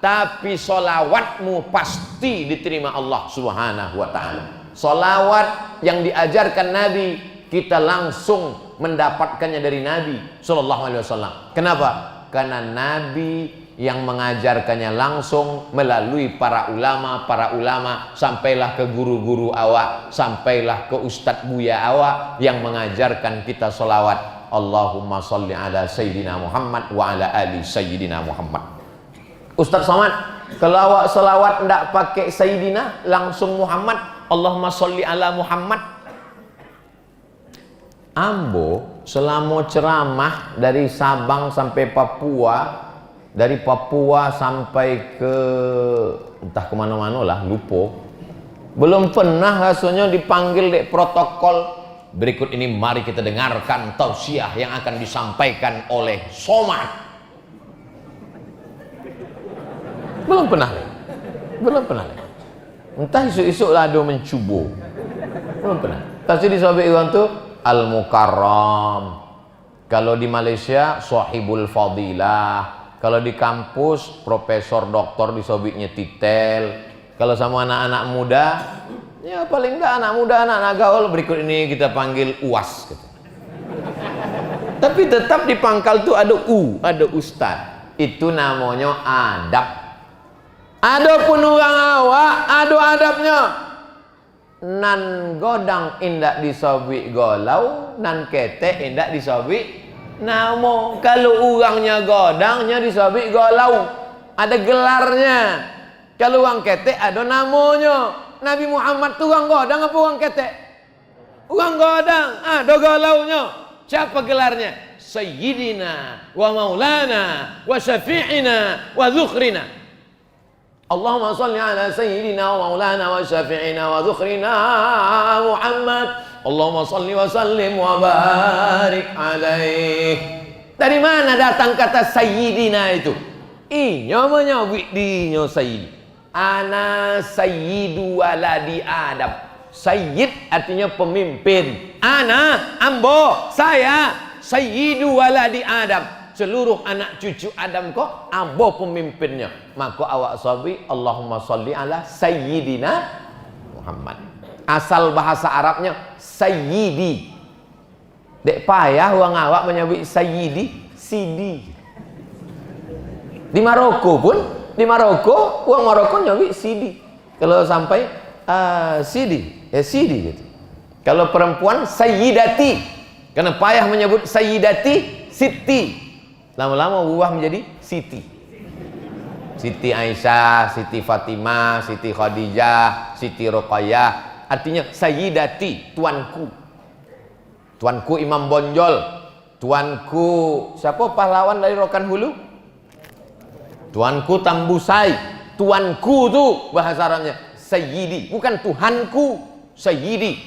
tapi sholawatmu pasti diterima Allah subhanahu wa ta'ala. Sholawat yang diajarkan Nabi, kita langsung mendapatkannya dari Nabi sallallahu alaihi wasallam. Kenapa? Karena Nabi yang mengajarkannya langsung melalui para ulama, sampailah ke guru-guru awak, sampailah ke ustadz buya awak yang mengajarkan kita sholawat. Allahumma sholli ala Sayyidina Muhammad wa ala ali Sayyidina Muhammad. Ustadz Somad, kalau awak sholawat tidak pakai Sayyidina, langsung Muhammad, Allahumma sholli ala Muhammad. Ambo selama ceramah dari Sabang sampai Papua, dari Papua sampai ke entah kemana-mana lah, lupa, belum pernah rasanya dipanggil dek protokol. Berikut ini mari kita dengarkan tausiah yang akan disampaikan oleh Somad. Belum pernah. Entah isu-isu lah ada mencubo, belum pernah. Tapi di sahabat Iwan tu Al-Mukarram, kalau di Malaysia Sahibul Fadilah, kalau di kampus profesor doktor disobiknya titel. Kalau sama anak-anak muda, ya paling enggak anak muda, anak-anak gaul, berikut ini kita panggil UAS gitu. Tapi tetap di pangkal tuh ada ada ustad. Itu namanya adab. Adapun orang awak ada adabnya. Nan godang indak disobik golau, nan ketek indak disobik namo. Kalau orangnya godangnya disobik golau, ada gelarnya. Kalau orang ketek ada namanya. Nabi Muhammad tu orang godang apa orang ketek? Orang godang, ada golaunya. Siapa gelarnya? Sayyidina wa maulana wa syafi'ina wa dzukhrina. Allahumma salli ala sayyidina wa maulana wa syafi'ina wa dzukhrina Muhammad. Allahumma salli wa sallim wa barik alaih. Dari mana datang kata sayyidina itu? Inya menyawik dinyo sayyid. Ana sayyidu waladi Adam. Sayyid artinya pemimpin. Ana, ambo, saya sayyidu waladi Adam. Seluruh anak cucu Adam kok ambo pemimpinnya. Maka awak sabi Allahumma salli ala sayyidina Muhammad. Asal bahasa Arabnya sayyidi. Dek payah orang awak menyebut sayyidi, sidi. Di Maroko pun, di Maroko orang Maroko nyebut sidi. Kalau sampai sidi, sidi gitu. Kalau perempuan sayyidati. Karena payah menyebut sayyidati, siti. Lama-lama berubah menjadi Siti. Siti Aisyah, Siti Fatimah, Siti Khadijah, Siti Ruqayyah. Artinya Sayyidati, tuanku. Tuanku Imam Bonjol. Tuanku siapa pahlawan dari Rokan Hulu? Tuanku Tambusai. Tuanku tu bahasa Arabnya Sayyidi, bukan Tuhanku. Sayyidi.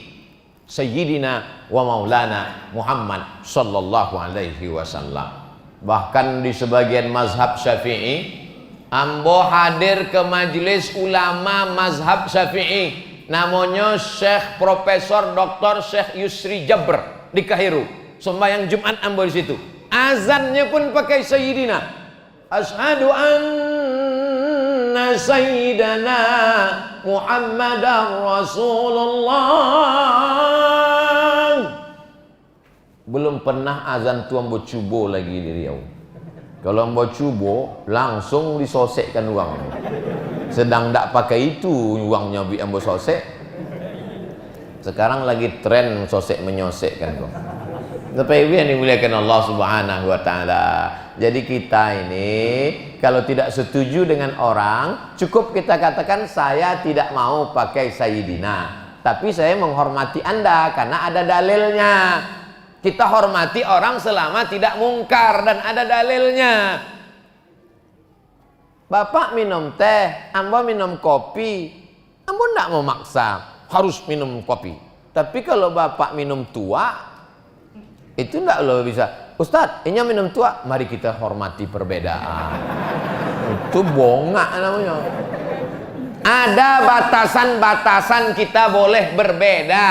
Sayyidina wa maulana Muhammad sallallahu alaihi wasallam. Bahkan di sebagian mazhab Syafi'i, ambo hadir ke majelis ulama mazhab Syafi'i, namanya Syekh Profesor Dr. Syekh Yusri Jabr di Kairo. Sembahyang Jumat ambo di situ. Azannya pun pakai Sayyidina. Asyhadu anna sayyidana Muhammadar Rasulullah. Belum pernah azan tu ambo cubo lagi di Riau. Kalau ambo cubo langsung disosekkan uang. Sedang tak pakai itu uangnya bi ambo sosek. Sekarang lagi tren sosek menyosekkan kok. Tapi yang dimuliakan Allah Subhanahu wa taala. Jadi kita ini kalau tidak setuju dengan orang, cukup kita katakan saya tidak mau pakai Sayyidina, tapi saya menghormati Anda karena ada dalilnya. Kita hormati orang selama tidak mungkar dan ada dalilnya. Bapak minum teh, ambo minum kopi, ambo tidak memaksa harus minum kopi. Tapi kalau bapak minum tua, itu tidak lo bisa. Ustadz, ini minum tua, mari kita hormati perbedaan. Itu bongak namanya. Ada batasan-batasan kita boleh berbeda.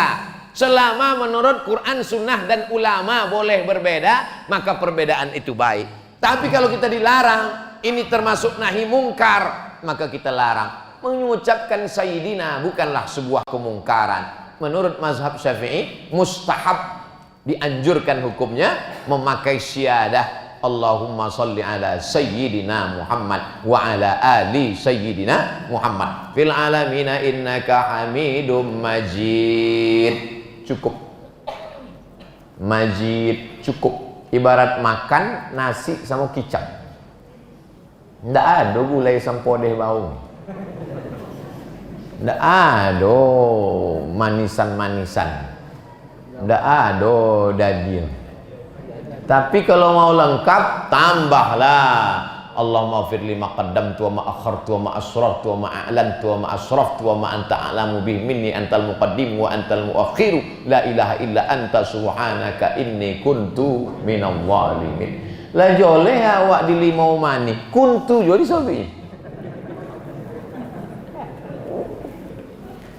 Selama menurut Quran, Sunnah dan ulama boleh berbeda, maka perbedaan itu baik. Tapi kalau kita dilarang, ini termasuk nahi mungkar, maka kita larang. Mengucapkan Sayyidina bukanlah sebuah kemungkaran. Menurut mazhab Syafi'i, mustahab, dianjurkan hukumnya memakai syiadah Allahumma salli ala Sayyidina Muhammad wa ala ali Sayyidina Muhammad fil alamina innaka hamidum majid. Cukup. Majid cukup. Ibarat makan nasi sama kicap. Ndak ada gulai sampodeh bau. Ndak ada manisan-manisan. Ndak ada daging. Tapi kalau mau lengkap, tambahlah Allahumma ighfir li ma qaddamtu wa ma akhartu wa ma asrartu wa ma a'lantu wa ma asraftu wa ma anta a'lamu bihi minni antal muqaddim wa antal muakhiru la ilaha illa anta subhanaka inni kuntu minadh dhalimin. La joleh awak di limau mani kuntu jadi sabi.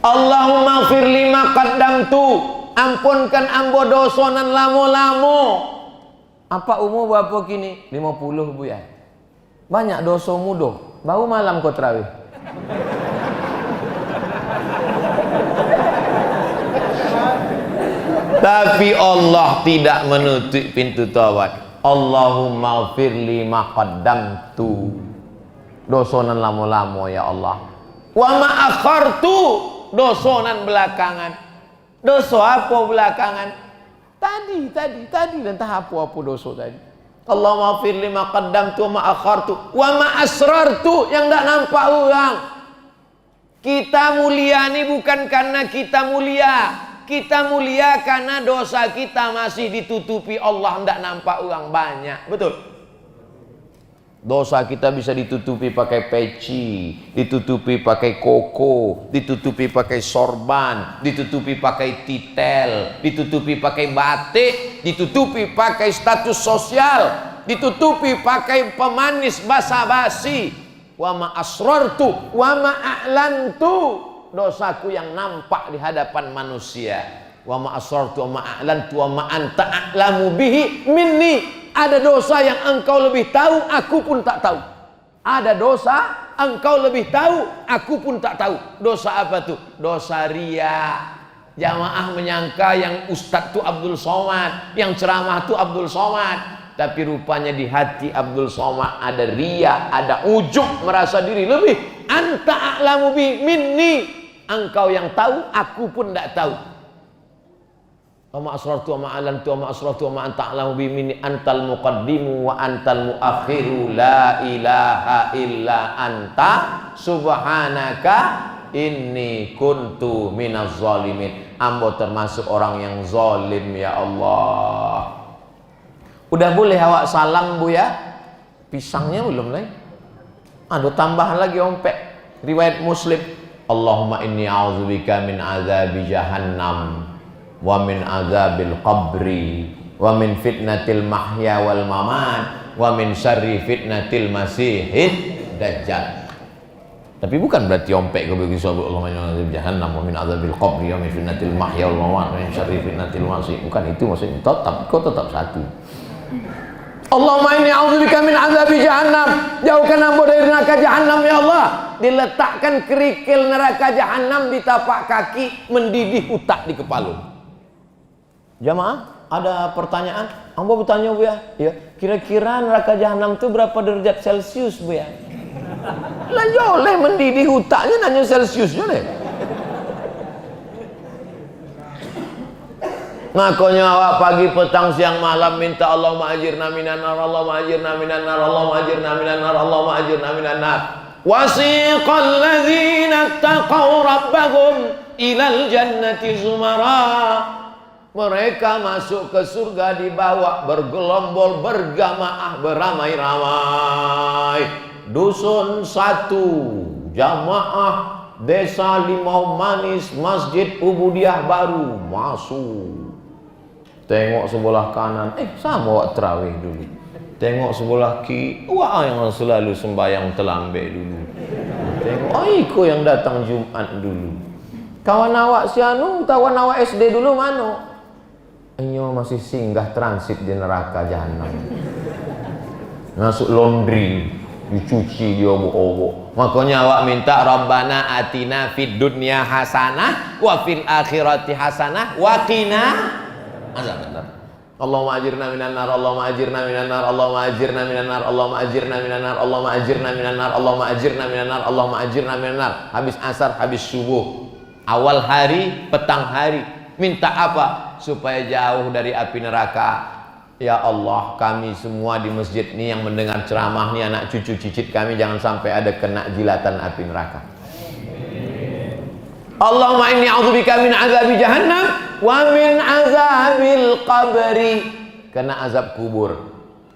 Allahumma ighfir li ma qaddamtu, ampunkan ambo dosonan lamo-lamo. Apa umur berapa kini? 50 bu ya. Banyak dosa muda. Baru malam kau terawih. Tapi Allah tidak menutup pintu taubat. Allahumma ighfir li ma qaddamtu. Dosonan lamo-lamo ya Allah. Wa ma akhartu, dosonan belakangan. Dosa apa belakangan? Tadi dan tahap apa dosa tadi? Allahumma ighfir li ma qaddamtu wa ma akhartu wa ma asrartu, yang tak nampak orang. Kita mulia ini bukan karena kita mulia. Kita mulia karena dosa kita masih ditutupi Allah, tidak nampak orang banyak. Betul? Dosa kita bisa ditutupi pakai peci, ditutupi pakai koko, ditutupi pakai sorban, ditutupi pakai titel, ditutupi pakai batik, ditutupi pakai status sosial, ditutupi pakai pemanis basa-basi. Wa ma asrartu wa ma a'lantu, dosaku yang nampak di hadapan manusia. Wa ma asrartu wa ma a'lantu wa ma anta a'lamu bihi minni. Ada dosa yang engkau lebih tahu, aku pun tak tahu. Ada dosa engkau lebih tahu, aku pun tak tahu. Dosa apa tuh? Dosa riya. Jamaah menyangka yang ustadz tuh Abdul Somad, yang ceramah tuh Abdul Somad. Tapi rupanya di hati Abdul Somad ada riya, ada ujub, merasa diri lebih. Anta a'lamu bi minni. Engkau yang tahu, aku pun tak tahu. Ama asrartu wa ma alantu wa ma asrartu wa ma anta a'lamu bi minni antal muqaddimu wa antal muakhiru la ilaha illa anta subhanaka inni kuntu minaz zalimin. Ambo termasuk orang yang zalim ya Allah. Udah boleh awak salam Bu ya? Pisangnya belum lagi. Ada tambahan lagi ompek. Riwayat Muslim. Allahumma inni a'udzubika min azabi jahannam wa min azabil qabri wa min fitnatil mahya wal mamat wa min syarri fitnatil masihid dajjal. Tapi bukan berarti ompek ke bagi sahabat Allah min azabil jahannam wa min azabil qabri wa min fitnatil mahya wal mamat wa min syarri fitnatil masih. Bukan itu maksudnya. Tetap satu. Allahumma inni a'udzubika min azabi jahannam. Jauhkan ambo dari neraka jahannam ya Allah. Diletakkan kerikil neraka jahannam di tapak kaki, mendidih utak di kepala. Jamaah, ada pertanyaan? Ambo bertanya Bu ya. Ya, kira-kira neraka jahannam itu berapa derajat Celcius Bu ya? Lah joleh mendidih utaknya nanya Celcius joleh. Makanya awak pagi petang siang malam minta Allahumma ajirna minan nar, Allahumma ajirna minan nar, Allahumma ajirna minan nar, Allahumma ajirna minan nar. Wasiqal ladzina taqaw rabbahum ilal jannati zumara. Mereka masuk ke surga dibawa bergelombol berjamaah beramai-ramai. Dusun satu, jamaah Desa Limau Manis, Masjid Ubudiah Baru masuk. Tengok sebelah kanan, sama wak terawih dulu. Tengok sebelah kiri, wah yang selalu sembahyang terlambat dulu. Tengok, iko yang datang Jumat dulu. Kawan awak si anu, kawan awak SD dulu mana? Enyo masih singgah transit di neraka jahanam. Masuk laundry, dicuci dia obok-obok. Makanya awak minta Rabbana atina fid dunya hasanah wa fil akhirati hasanah wa qina azabannar. Allahumma ajirna minan nar, Allahumma ajirna minan nar, Allahumma ajirna minan nar, Allahumma ajirna minan nar, Allahumma ajirna minan nar, Allahumma ajirna minan nar, Allahumma ajirna minan nar. Habis asar, habis subuh, awal hari, petang hari, minta apa? Supaya jauh dari api neraka. Ya Allah, kami semua di masjid ini yang mendengar ceramah ini, anak cucu cicit kami jangan sampai ada kena jilatan api neraka. Allahumma inni a'udzubika min azabi jahannam wa min azabil qabri. Kena azab kubur.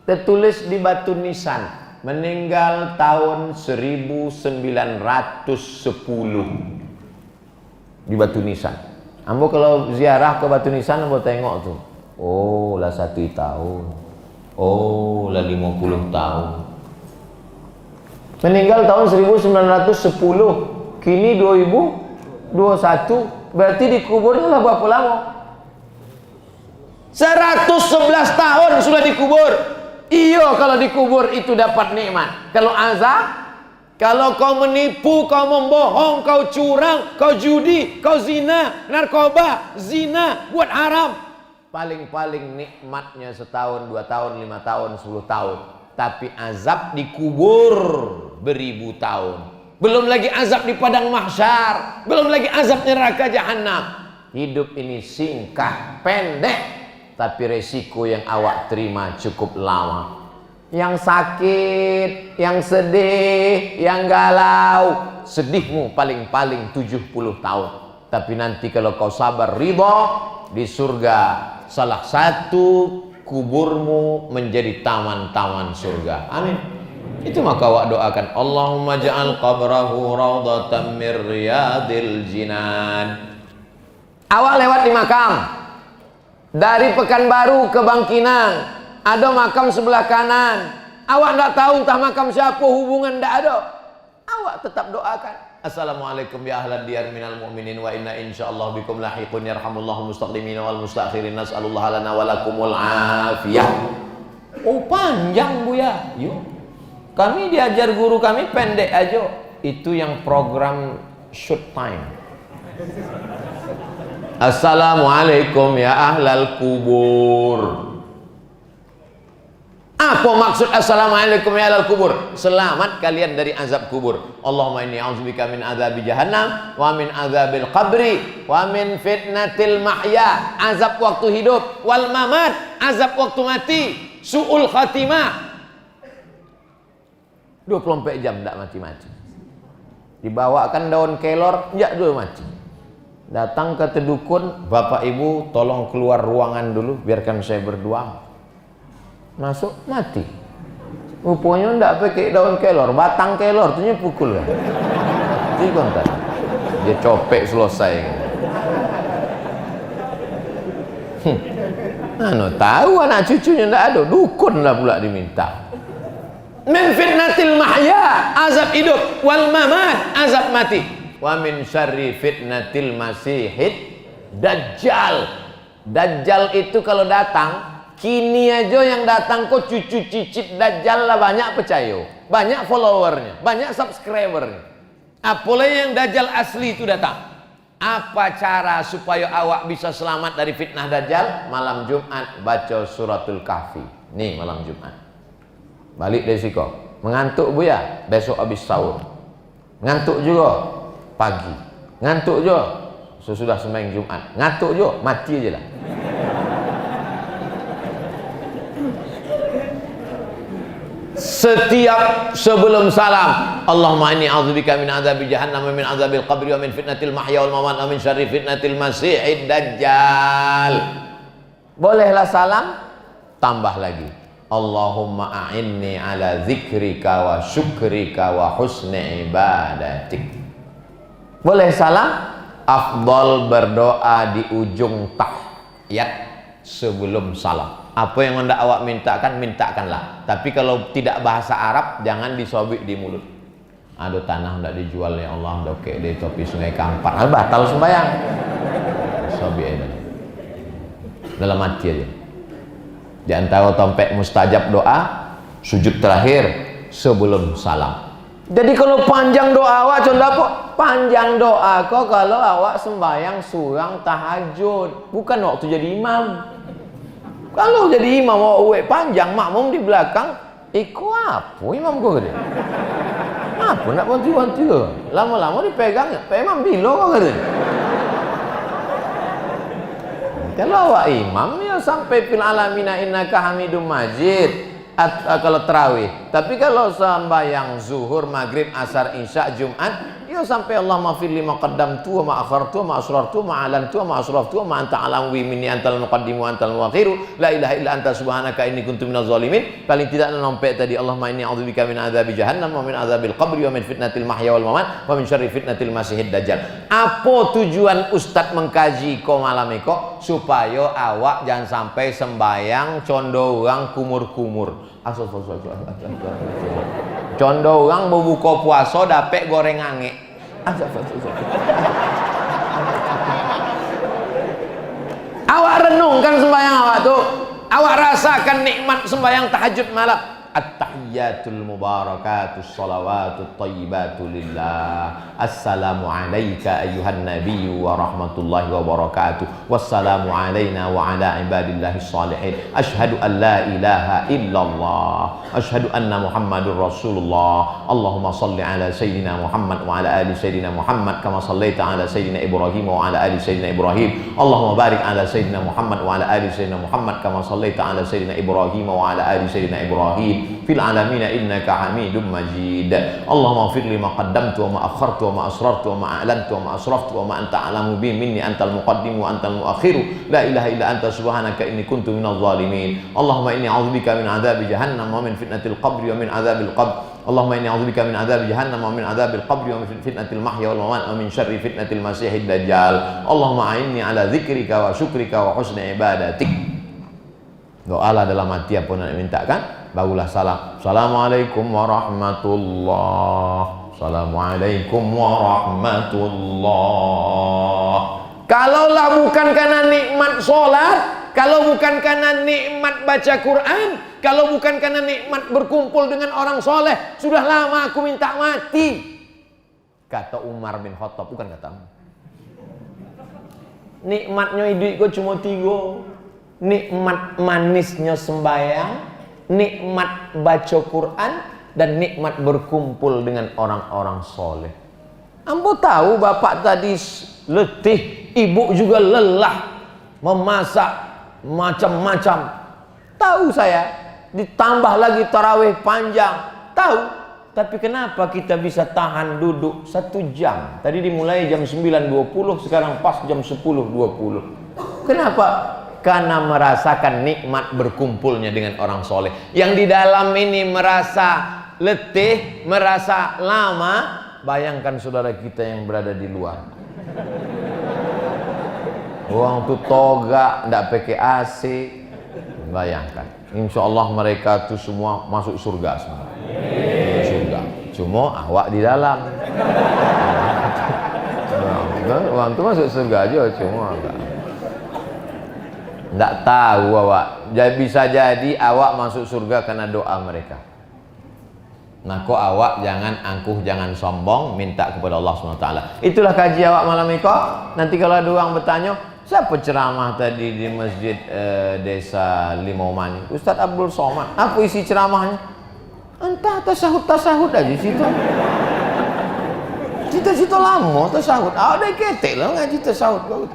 Tertulis di batu nisan, meninggal tahun 1910 di batu nisan. Ambo kalau ziarah ke batu nisan, ambo tengok tuh. Oh, lah 1 tahun. Oh, lah 50 tahun. Meninggal tahun 1910. Kini 2021. Berarti dikuburnya lah berapa lama? 111 tahun sudah dikubur. Iyo, kalau dikubur itu dapat nikmat. Kalau azab, kalau kau menipu, kau membohong, kau curang, kau judi, kau zina, narkoba, zina, buat haram, paling-paling nikmatnya setahun, 2 tahun, 5 tahun, 10 tahun. Tapi azab dikubur beribu tahun. Belum lagi azab di padang mahsyar, belum lagi azab neraka jahanam. Hidup ini singkat, pendek, tapi resiko yang awak terima cukup lama. Yang sakit, yang sedih, yang galau, sedihmu paling-paling 70 tahun. Tapi nanti kalau kau sabar ridha, di surga salah satu kuburmu menjadi taman-taman surga. Amin. Itu maka awak doakan, Allahumma ja'al qabrahu raudhatan mir riyadil jinan. Awak lewat di makam dari Pekanbaru ke Bangkinang, ada makam sebelah kanan. Awak tidak tahu entah makam siapa, hubungan tidak ada. Awak tetap doakan, assalamualaikum ya ahlad diyar minal mu'minin wa inna insyaallah bikum lahiqun yarhamullahu mustaqdimina wal mustakhirin nas'alullah lana walakumul afiyah. Oh, panjang Bu ya. Yuk. Kami diajar guru kami pendek aja. Itu yang program short time. Assalamualaikum ya ahlal kubur. Apa maksud assalamualaikum ya alal kubur? Selamat kalian dari azab kubur. Allahumma inni a'udzubika min azabi jahannam wa min azabil qabri wa min fitnatil mahya, azab waktu hidup, wal mamat, azab waktu mati, su'ul khatimah. 24 jam tidak mati-mati. Dibawakan daun kelor, jak dulu mati. Datang ke tedukun, bapak ibu tolong keluar ruangan dulu, biarkan saya berdua. Masuk, mati. Rupanya tidak pakai daun kelor, batang kelor, itu pukul kan. Jadi kontak. Dia copek selesai kan. Tahu anak cucunya tidak ada, dukun lah pula diminta. Min fitnatil mahya, azab hidup, wal mamat, azab mati, wa min syarri fitnatil masihid dajjal. Dajjal itu kalau datang, kini aja yang datang kok cucu cicit dajjal lah banyak percaya, banyak followernya, banyak subscribernya. Apalagi yang dajjal asli itu datang. Apa cara supaya awak bisa selamat dari fitnah dajjal? Malam Jumat baca suratul Kahfi. Nih malam Jumat. Balik dari siko, mengantuk bu ya, besok habis sahur, ngantuk juga pagi, ngantuk juga sesudah sembahyang Jumat, ngantuk juga mati aja lah. Setiap sebelum salam, Allahumma inni a'udzubika min adzabi jahannam wa min adzabil qabri wa min fitnatil mahya wal mamat wa min syarri fitnatil masiihid dajjal. Bolehlah salam, tambah lagi, Allahumma a'inni ala zikrika wa syukrika wa husni ibadatik. Boleh salam, afdal berdoa di ujung tahiyat sebelum salam. Apa yang hendak awak mintakan, mintakanlah. Tapi kalau tidak bahasa Arab, jangan disobik di mulut. Ada tanah hendak dijual ya Allah, dokek di topi sungai Kampar, batal sembahyang. Sobik aja dalam hati aja. Di antara tompek mustajab doa, sujud terakhir sebelum salam. Jadi kalau panjang doa awak, contoh apa? Panjang doa kok kalau awak sembahyang surang tahajud, bukan waktu jadi imam. Kalau jadi imam awak panjang, makmum di belakang, ikut apa imam kau gede? Apa nak bantu-bantu? Lama-lama dipegang, imam bilo kau gede. Kalau awak imam ya sampai fil alamina innaka hamidum majid. Kalau tarawih. Tapi kalau sembahyang zuhur, maghrib, asar, isya, Jumat, ya sampai Allahumma fir lima qaddamtu wa ma akhartu wa ma asrartu wa ma alantu wa ma asraftu wa ma anta alam wi minni antal muqaddimu wa antal muakhiru la ilaha illa anta subhanaka inni kuntu minaz zalimin. Paling tidak nombek tadi, Allahumma inni a'udzubika min adzabi jahannam wa min adzabil qabri wa min fitnatil mahya wal mamat wa min syarri fitnatil masihid dajjal. Apa tujuan ustaz mengkaji ko malam iko? Supaya awak jangan sampai sembahyang condo orang kumur-kumur. Condo orang mau buka puasa dapet goreng angek. Awak renungkan sembahyang awak tuh, awak rasakan nikmat sembahyang tahajud malam. At-tahiyyatul mubarakatus salawatut thayyibatu lillah. Assalamu alayka ayyuhan nabiyyu wa rahmatullahi wa barakatuh. Wassalamu alayna wa ala ibadillahis salihin. Asyhadu an la ilaha illallah. Asyhadu anna Muhammadur Rasulullah. Allahumma salli ala sayyidina Muhammad wa ala ali sayyidina Muhammad kama sallaita ala sayyidina Ibrahim wa ala ali sayyidina Ibrahim. Allahumma barik ala sayyidina Muhammad wa ala ali sayyidina Muhammad kama sallaita ala sayyidina Ibrahim wa ala ali sayyidina Ibrahim fil alamin innaka Hamidum Majid. Allahumma ighfir li ma qaddamtu wa ma akhartu wa ma asrartu wa ma a'lantu wa ma asraftu wa ma anta a'lamu bi minni antal muqaddimu wa antal muakhiru la ilaha illa anta subhanaka inni kuntu minadh zalimin. Allahumma inni a'udzubika min adzabi jahannam wa min fitnatil qabri wa min adzabil qabr. Allahumma inni a'udzubika min adzabi jahannam wa min adzabil qabri wa min fitnatil mahya wal mamat wa min syarri fitnatil masiihid dajjal. Allahumma a'inni ala dzikrika wa syukrika wa husni ibadatik. Doalah dalam hati apa nak mintakan, barulah salam. Assalamualaikum warahmatullah. Assalamualaikum warahmatullah. Kalaulah bukan karena nikmat sholat, kalau bukan karena nikmat baca Quran, kalau bukan karena nikmat berkumpul dengan orang soleh, sudah lama aku minta mati. Kata Umar bin Khattab, bukan katamu. Nikmatnya hidup kau cuma 3. Nikmat manisnya sembahyang, nikmat baca Quran dan nikmat berkumpul dengan orang-orang soleh. Ambo tahu bapak tadi letih, ibu juga lelah memasak macam-macam. Tahu saya, ditambah lagi tarawih panjang. Tahu, tapi kenapa kita bisa tahan duduk 1 jam? Tadi dimulai jam 9.20, sekarang pas jam 10.20. Kenapa? Karena merasakan nikmat berkumpulnya dengan orang soleh. Yang di dalam ini merasa letih, merasa lama. Bayangkan saudara kita yang berada di luar. Orang tuh toga, ndak pakai AC. Bayangkan. Insya Allah mereka tuh semua masuk surga semua. Surga. Cuma awak di dalam. Orang tuh masuk surga aja cuma enggak. Nggak tahu awak. Bisa jadi awak masuk surga karena doa mereka. Nah, kok awak jangan angkuh, jangan sombong, minta kepada Allah SWT. Itulah kaji awak malam ini kok. Nanti kalau ada orang bertanya, siapa ceramah tadi di masjid desa Limau-Mani? Ustadz Abdul Somad. Apa isi ceramahnya? Entah, tasahud aja situ. Cita-cita lama tasahud. Ada ketek lah ngaji tasahud.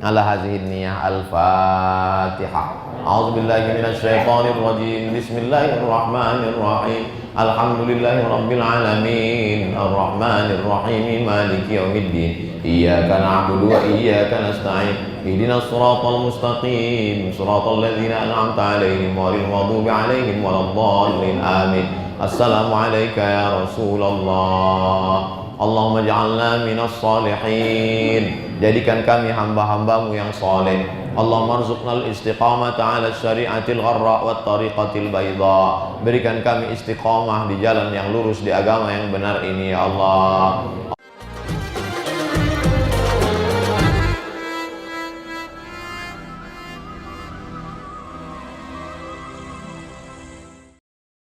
Ala hadhihi niyah al-Fatihah. A'udzubillahi minasyaitonir rajim. Bismillahirrahmanirrahim. Alhamdulillahi rabbil alamin. Arrahmanir rahim. Maliki yaumiddin. Iyyaka na'budu wa iyyaka nasta'in. Ihdinas siratal mustaqim. Siratal ladzina an'amta 'alaihim ghairil maghdubi 'alaihim waladdallin. Amin. Assalamu alayka ya Rasulullah. Allahumma ja'alna minas salihin. Jadikan kami hamba-hambamu yang soleh. Allahumma arzuqnal istiqamata ala syari'atil gharra wa tariqatil bayda. Berikan kami istiqamah di jalan yang lurus, di agama yang benar ini ya Allah.